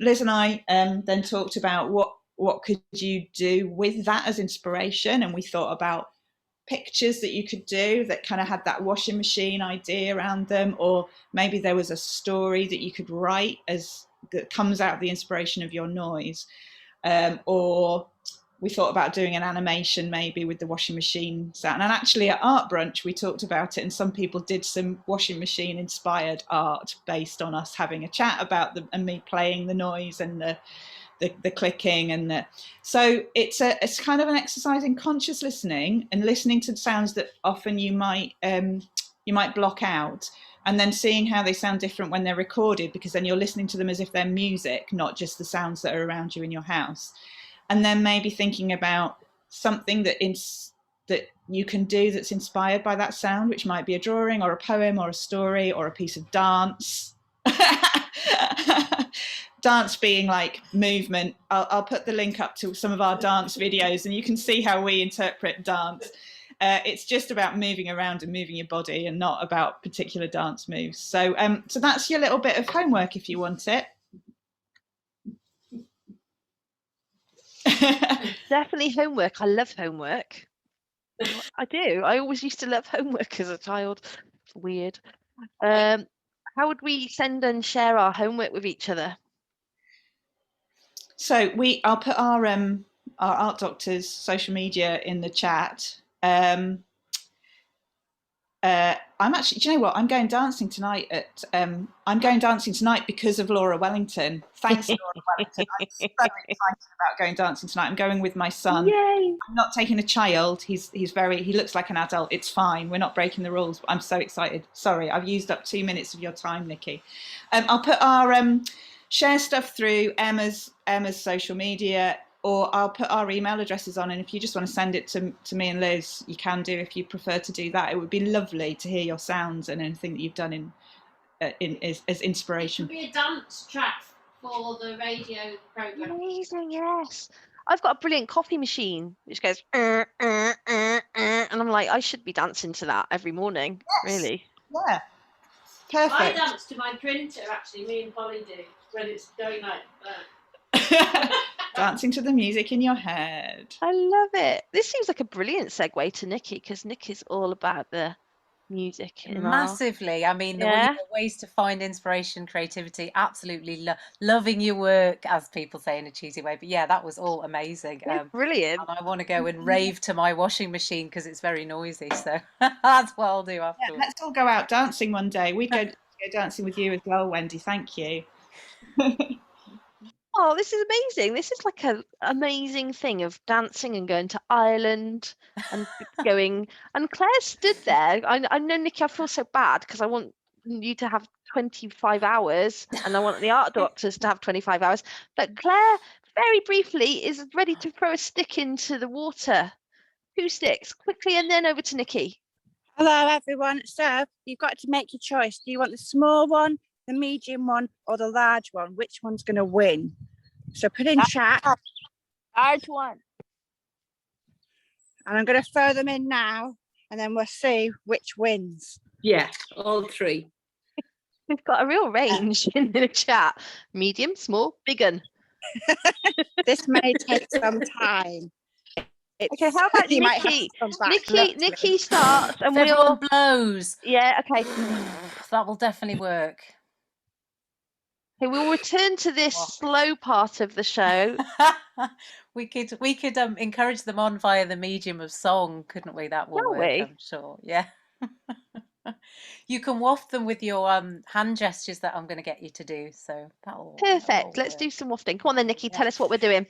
Liz and I then talked about what could you do with that as inspiration, and we thought about pictures that you could do that kind of had that washing machine idea around them, or maybe there was a story that you could write as that comes out of the inspiration of your noise, or we thought about doing an animation maybe with the washing machine sound. And actually at Art Brunch we talked about it, and some people did some washing machine inspired art based on us having a chat about them and me playing the noise and the clicking and the, so it's kind of an exercise in conscious listening and listening to sounds that often you might block out, and then seeing how they sound different when they're recorded, because then you're listening to them as if they're music, not just the sounds that are around you in your house. And then maybe thinking about something that you can do that's inspired by that sound, which might be a drawing or a poem or a story or a piece of dance. Dance being like movement. I'll put the link up to some of our dance videos, and you can see how we interpret dance. It's just about moving around and moving your body, and not about particular dance moves. So that's your little bit of homework if you want it. Definitely homework. I love homework. I do. I always used to love homework as a child. Weird. How would we send and share our homework with each other? So I'll put our Art Doctor's social media in the chat. I'm actually, do you know what? I'm going dancing tonight because of Laura Wellington. Thanks, Laura Wellington. I'm so excited about going dancing tonight. I'm going with my son. Yay! I'm not taking a child. He looks like an adult. It's fine. We're not breaking the rules. But I'm so excited. Sorry, I've used up 2 minutes of your time, Nikki. I'll put our share stuff through Emma's social media, or I'll put our email addresses on, and if you just want to send it to me and Liz, you can do if you prefer to do that. It would be lovely to hear your sounds and anything that you've done as inspiration. It could be a dance track for the radio programme. Amazing, yes. I've got a brilliant coffee machine which goes and I'm like, I should be dancing to that every morning. Yes. Really. Yeah. Perfect. I dance to my printer, actually. Me and Polly do when it's going like that. Dancing to the music in your head. I love it. This seems like a brilliant segue to Nikki, because Nikki's all about the music. Massively. I mean, the ways to find inspiration, creativity, absolutely loving your work, as people say in a cheesy way. But yeah, that was all amazing. Brilliant. And I want to go and rave to my washing machine because it's very noisy. So that's what I'll do afterwards. Yeah, let's all go out dancing one day. We'd go dancing with you as well, Wendy. Thank you. Oh, this is amazing. This is like an amazing thing of dancing and going to Ireland and going. And Claire stood there. I know, Nikki, I feel so bad because I want you to have 25 hours and I want the art doctors to have 25 hours. But Claire, very briefly, is ready to throw a stick into the water. 2 sticks, quickly, and then over to Nikki. Hello, everyone. So you've got to make your choice. Do you want the small one, the medium one, or the large one? Which one's going to win? So put in chat. Large one. And I'm going to throw them in now, and then we'll see which wins. Yeah, all 3. We've got a real range in the chat. Medium, small, big un. This may take some time. Okay, how about Nikki? Nikki starts, and everyone blows. Yeah, okay. That will definitely work. Okay, we'll return to this slow part of the show. we could encourage them on via the medium of song, couldn't we? That will work, I'm sure. Yeah. You can waft them with your hand gestures that I'm going to get you to do. So that'll perfect. Let's do some wafting. Come on then, Nikki. Tell us what we're doing.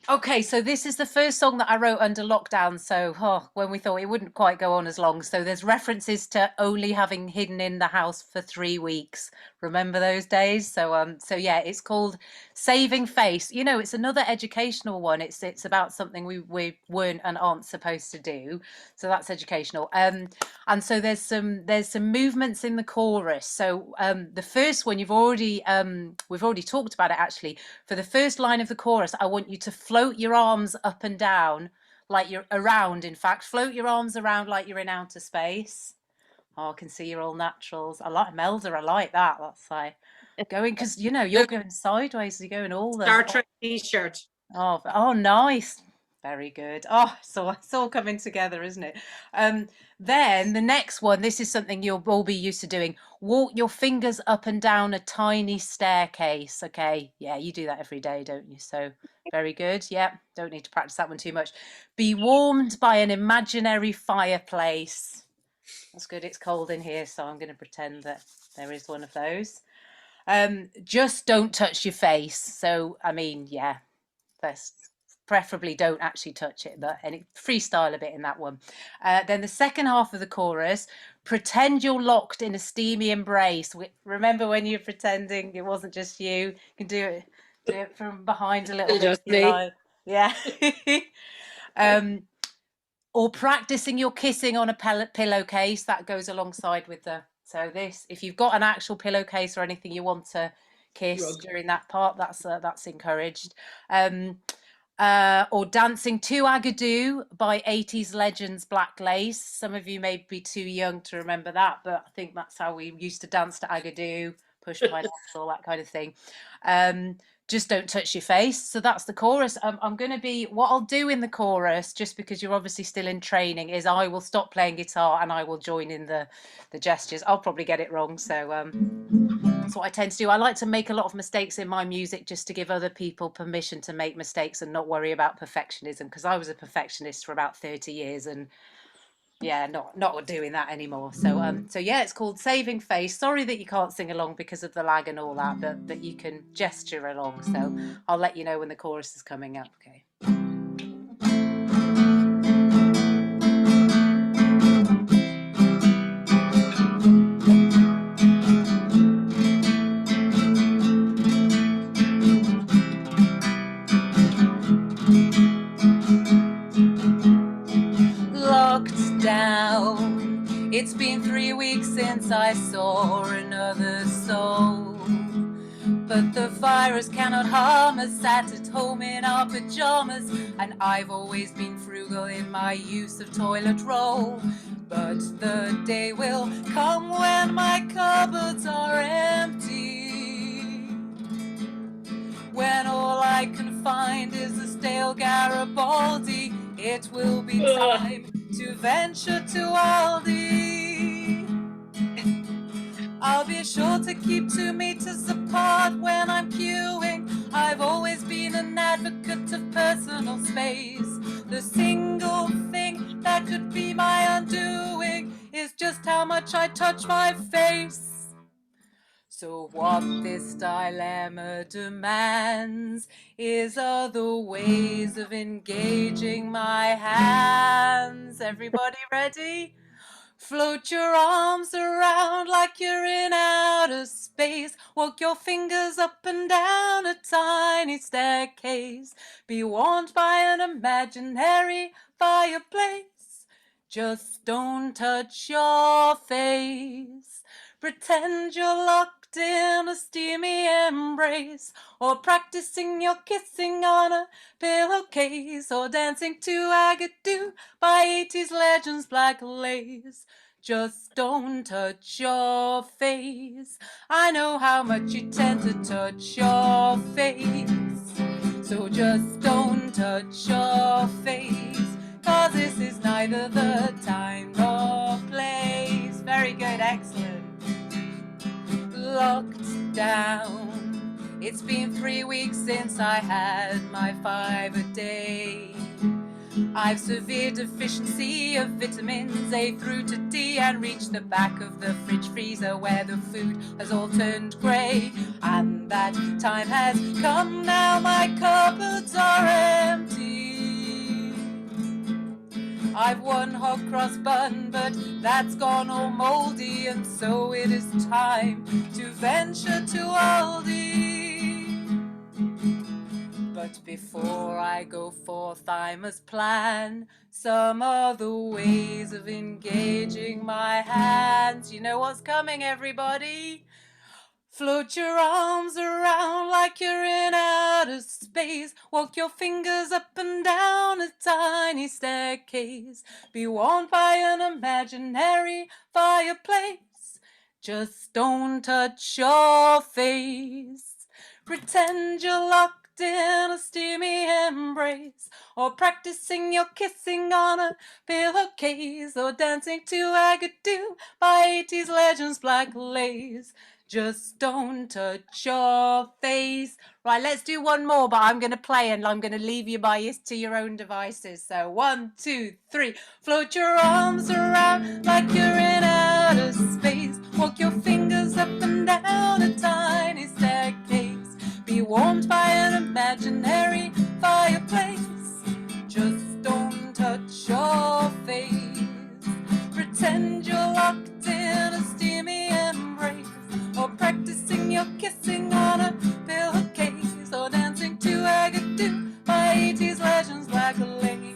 Okay, so this is the first song that I wrote under lockdown. So when we thought it wouldn't quite go on as long. So there's references to only having hidden in the house for 3 weeks. Remember those days? So yeah, it's called Saving Face. You know, it's another educational one. It's about something we weren't and aren't supposed to do. So that's educational. And so there's some movements in the chorus. So the first one we've already talked about it actually. For the first line of the chorus, I want you to float your arms up and down like you're around. In fact, float your arms around like you're in outer space. Oh, I can see you're all naturals. I like Melda. I like that. That's like going, because you know you're going sideways. You're going all the Star Trek T-shirt. Oh, nice. Very good. Oh, so it's all coming together, isn't it? Then the next one, this is something you'll all be used to doing. Walk your fingers up and down a tiny staircase. Okay. Yeah, you do that every day, don't you? So very good. Yeah, don't need to practice that one too much. Be warmed by an imaginary fireplace. That's good. It's cold in here, so I'm going to pretend that there is one of those. Just don't touch your face. So, I mean, yeah, that's preferably don't actually touch it, but any freestyle a bit in that one. Then the second half of the chorus, pretend you're locked in a steamy embrace. Remember when you're pretending it wasn't just you? You can do it from behind a little bit. Just me. Yeah. Or practicing your kissing on a pillowcase. That goes alongside with the, so this, if you've got an actual pillowcase or anything you want to kiss during that part, that's encouraged. Or dancing to Agadoo by 80s legends Black Lace. Some of you may be too young to remember that, but I think that's how we used to dance to Agadoo, push pineapple, all that kind of thing. Just don't touch your face. So that's the chorus. I'm going to be, what I'll do in the chorus, just because you're obviously still in training, is I will stop playing guitar and I will join in the gestures. I'll probably get it wrong. So that's what I tend to do. I like to make a lot of mistakes in my music just to give other people permission to make mistakes and not worry about perfectionism, because I was a perfectionist for about 30 years and yeah, not doing that anymore. So so yeah, it's called Saving Face. Sorry that you can't sing along because of the lag and all that, but you can gesture along. So I'll let you know when the chorus is coming up. Okay. Locked down. It's been 3 weeks since I saw another soul. But the virus cannot harm us, sat at home in our pajamas. And I've always been frugal in my use of toilet roll. But the day will come when my cupboards are empty, when all I can find is a stale Garibaldi. It will be time to venture to Aldi. I'll be sure to keep 2 meters apart when I'm queuing. I've always been an advocate of personal space. The single thing that could be my undoing is just how much I touch my face. So what this dilemma demands is other ways of engaging my hands. Everybody ready? Float your arms around like you're in outer space. Walk your fingers up and down a tiny staircase. Be warmed by an imaginary fireplace. Just don't touch your face. Pretend you're locked in a steamy embrace, or practicing your kissing on a pillowcase, or dancing to Agadoo by 80s legends Black Lace. Just don't touch your face. I know how much you tend to touch your face, so just don't touch your face, 'cause this is neither the time nor place. Very good, excellent. Locked down. It's been 3 weeks since I had my 5 a day. I've severe deficiency of vitamins A through to D, and reached the back of the fridge freezer where the food has all turned grey. And that time has come now, my cupboards are empty. I've one hot cross bun, but that's gone all mouldy, and so it is time to venture to Aldi. But before I go forth, I must plan some other ways of engaging my hands. You know what's coming, everybody? Float your arms around like you're in outer space. Walk your fingers up and down a tiny staircase. Be warmed by an imaginary fireplace. Just don't touch your face. Pretend you're locked in a steamy embrace, or practicing your kissing on a pillowcase, or dancing to Agadoo by 80s Legends Black Lace. Just don't touch your face. Right, let's do one more, but I'm going to play and I'm going to leave you to your own devices. So 1, 2, 3. Float your arms around like you're in outer space. Walk your fingers up and down a tiny staircase. Be warmed by an imaginary fireplace. Just don't touch your face. Pretend you're locked in a steamy embrace, or practicing your kissing on a pillowcase, or dancing to Agadoo by 80s Legends Black Lace.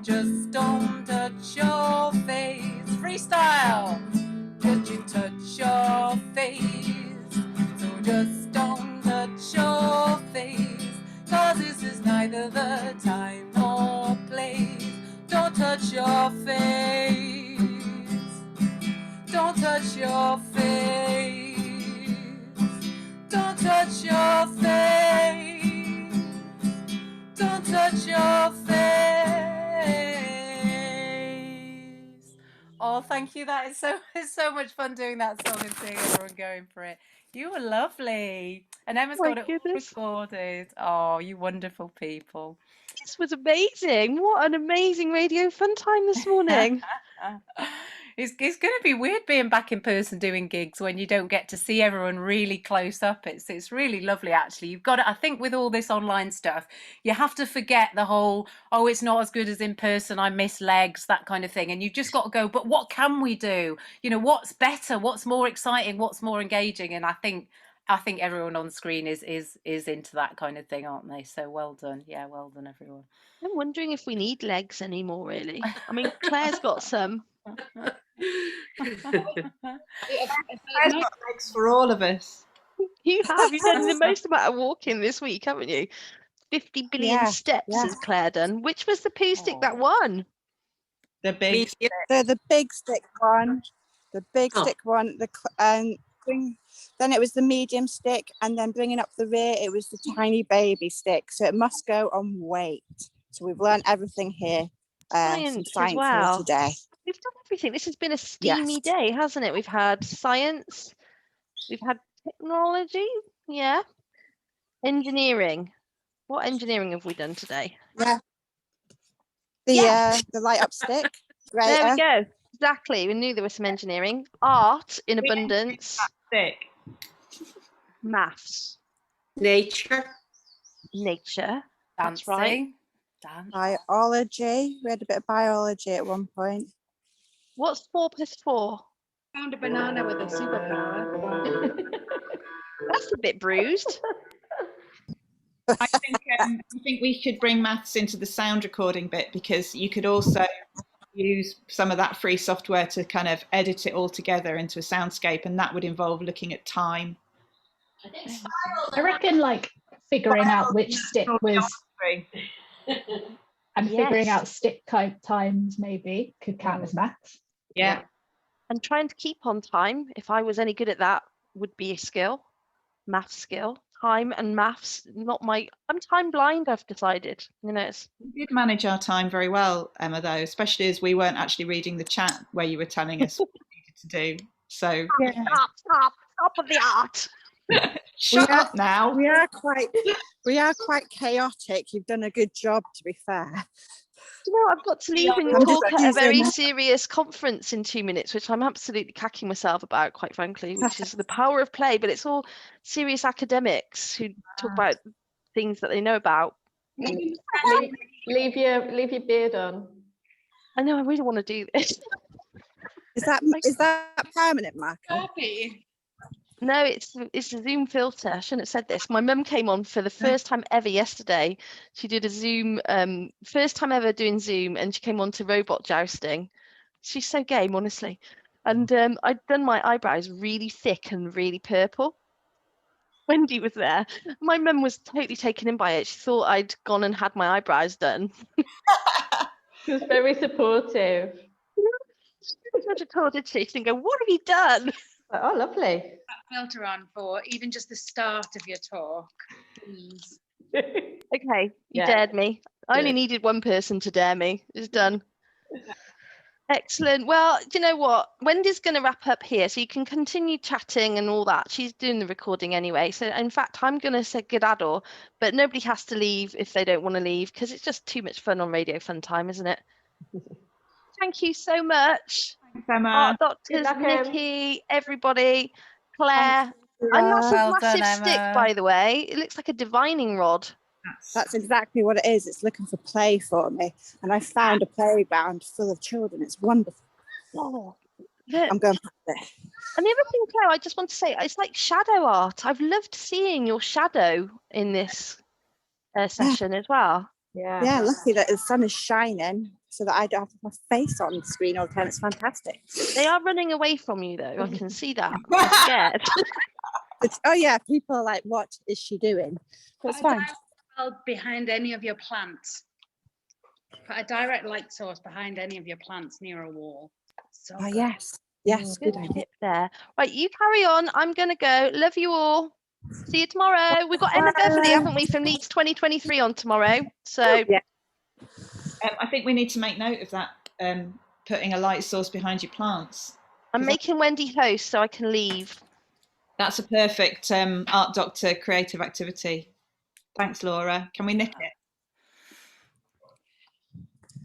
Just don't touch your face. Freestyle! Could you touch your face? So just don't touch your face, 'cause this is neither the time nor place. Don't touch your face. Don't touch your face. Don't touch your face. Don't touch your face. Oh, thank you. That is it's so much fun doing that song and seeing everyone going for it. You were lovely. And Emma's got it all recorded. Oh, you wonderful people. This was amazing. What an amazing radio fun time this morning. It's going to be weird being back in person doing gigs when you don't get to see everyone really close up. It's really lovely, actually. You've got to, I think with all this online stuff, you have to forget the whole, oh, it's not as good as in person, I miss legs, that kind of thing. And you've just got to go, but what can we do? You know, what's better? What's more exciting? What's more engaging? And I think everyone on screen is into that kind of thing, aren't they? So well done. Yeah, well done, everyone. I'm wondering if we need legs anymore, really. I mean, Claire's got some. Claire's got legs for all of us. You have. You've done the most amount of walking this week, haven't you? 50 billion steps has Claire done. Which was the poo stick that won? The big stick. The big stick one. The big stick one. Then it was the medium stick, and then bringing up the rear, it was the tiny baby stick. So it must go on weight. So we've learned everything here. Science some as well. here today. We've done everything. This has been a steamy day, hasn't it? We've had science, we've had technology, engineering. What engineering have we done today? Yeah. The light up stick. There we go. Exactly. We knew there was some engineering. Art in abundance. Stick. Maths. Nature. That's right. Biology. We had a bit of biology at one point. What's 4 + 4? Found a banana with a superpower. That's a bit bruised. I think we should bring maths into the sound recording bit, because you could also use some of that free software to kind of edit it all together into a soundscape, and that would involve looking at time. I reckon like figuring out which stick was and figuring out stick times maybe could count as maths. Yeah. And trying to keep on time, if I was any good at that, would be a skill. Math skill. Time and maths, I'm time blind, I've decided. You know, we did manage our time very well, Emma, though, especially as we weren't actually reading the chat where you were telling us what we needed to do. So stop with the art. Shut up now. We are quite chaotic. You've done a good job, to be fair. You know, I've got to leave and talk at a very serious conference in 2 minutes, which I'm absolutely cacking myself about, quite frankly, which is the power of play. But it's all serious academics who talk about things that they know about. Leave your beard on. I know. I really want to do this. Is that permanent, Marco? No, it's a Zoom filter. I shouldn't have said this. My mum came on for the first time ever yesterday. She did a Zoom, first time ever doing Zoom, and she came on to robot jousting. She's so game, honestly. And I'd done my eyebrows really thick and really purple. Wendy was there. My mum was totally taken in by it. She thought I'd gone and had my eyebrows done. She was very supportive. Such a told did she? She didn't go, what have you done? Like, oh, lovely. That filter on for even just the start of your talk, please. Okay, you Yeah. dared me. I only Good. needed one person to dare me. It's done. Excellent. Well, do you know what? Wendy's going to wrap up here, so you can continue chatting and all that. She's doing the recording anyway. So, in fact, I'm going to say skedaddle, but nobody has to leave if they don't want to leave, because it's just too much fun on Radio Funtime, isn't it? Thank you so much. Thanks, Emma. Art Doctors, luck, Em. Nikki, everybody, Claire. Thanks, And that's a Well massive done, stick, Emma. by the way. It looks like a divining rod. That's exactly what it is. It's looking for play for me. And I found a playground full of children. It's wonderful. Oh, look. I'm going to put it. And the other thing, Claire, I just want to say, it's like shadow art. I've loved seeing your shadow in this session as well. Yeah. Yeah, lucky that the sun is shining so that I don't have my face on the screen all the time. It's fantastic. They are running away from you, though. I can see that. I'm scared. Oh, yeah, people are like, what is she doing? But it's fine. Behind any of your plants. Put a direct light source behind any of your plants near a wall. So Oh, good. yes. Yes, good idea. Tip there. Right, you carry on. I'm going to go. Love you all. See you tomorrow. We've got Emma Beverley, haven't we, from Leeds 2023 on tomorrow. So Yeah. I think we need to make note of that, putting a light source behind your plants. I'm making Wendy host so I can leave. That's a perfect Art Doctor creative activity. Thanks, Laura. Can we nick it?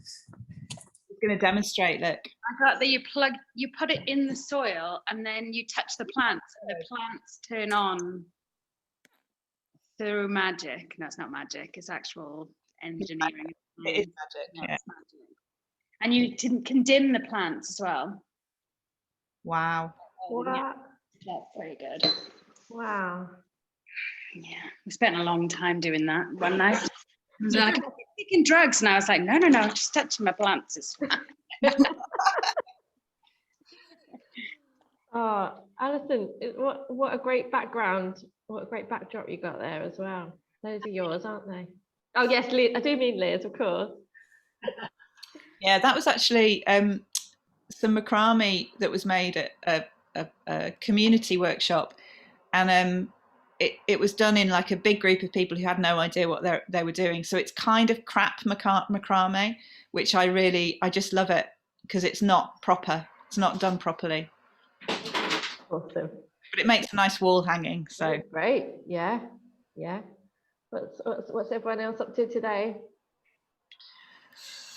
It's going to demonstrate, look. I got that you put it in the soil and then you touch the plants and the plants turn on through magic. No, it's not magic. It's actual engineering. It is magic, yeah. It's magic. And you can dim the plants as well. Wow. Yeah, that's very good. Wow. Yeah, we spent a long time doing that one night. I was like, I'm taking drugs, and I was like, no, just touching my plants is fine. Oh, Alison, what a great background. What a great backdrop you got there as well. Those are yours, aren't they? Oh, yes, Liz. I do mean Liz, of course. Yeah, that was actually some macrame that was made at a community workshop. And it was done in like a big group of people who had no idea what they were doing. So it's kind of crap macrame, which I just love it because it's not proper. It's not done properly. Awesome. But it makes a nice wall hanging. So great. Yeah. What's everyone else up to today?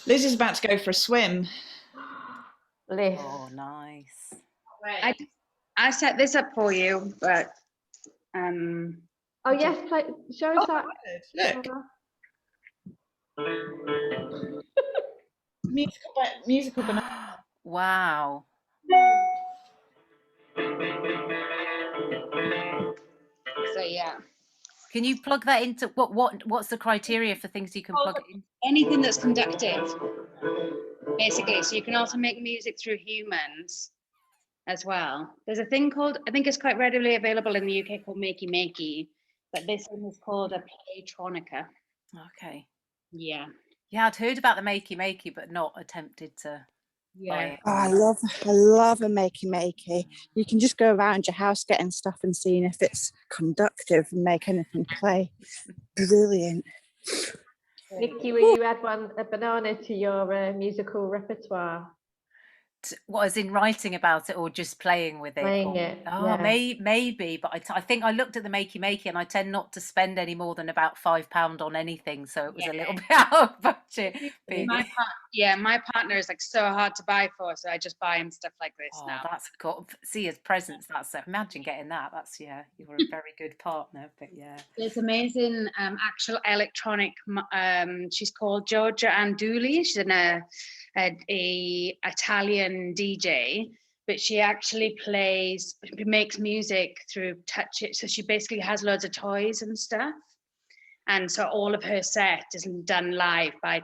Liz is about to go for a swim. Liz. Oh, nice. I set this up for you, but oh yes, show us that. Look. musical banana. Wow. So yeah. Can you plug that into what's the criteria for things you can plug it in? Anything that's conductive, basically. So you can also make music through humans as well. There's a thing called, I think it's quite readily available in the UK, called Makey Makey, but this one is called a Playtronica. Okay. Yeah. Yeah, I'd heard about the Makey Makey, but not attempted to. Yeah. Oh, I love a makey. You can just go around your house getting stuff and seeing if it's conductive and make anything play. Brilliant. Nikki, will you add a banana to your musical repertoire? What, as in writing about it or just playing with it? Playing it. Oh, yeah. maybe, but I think I looked at the Makey Makey and I tend not to spend any more than about £5 on anything, so it was a little bit out of budget. My partner is like so hard to buy for, so I just buy him stuff like this now. That's got see as presents. That's imagine getting that. That's you're a very good partner. But yeah, there's amazing actual electronic. She's called Georgia and Dooley. She's a Italian DJ, but she actually makes music through touch it. So she basically has loads of toys and stuff, and so all of her set is done live by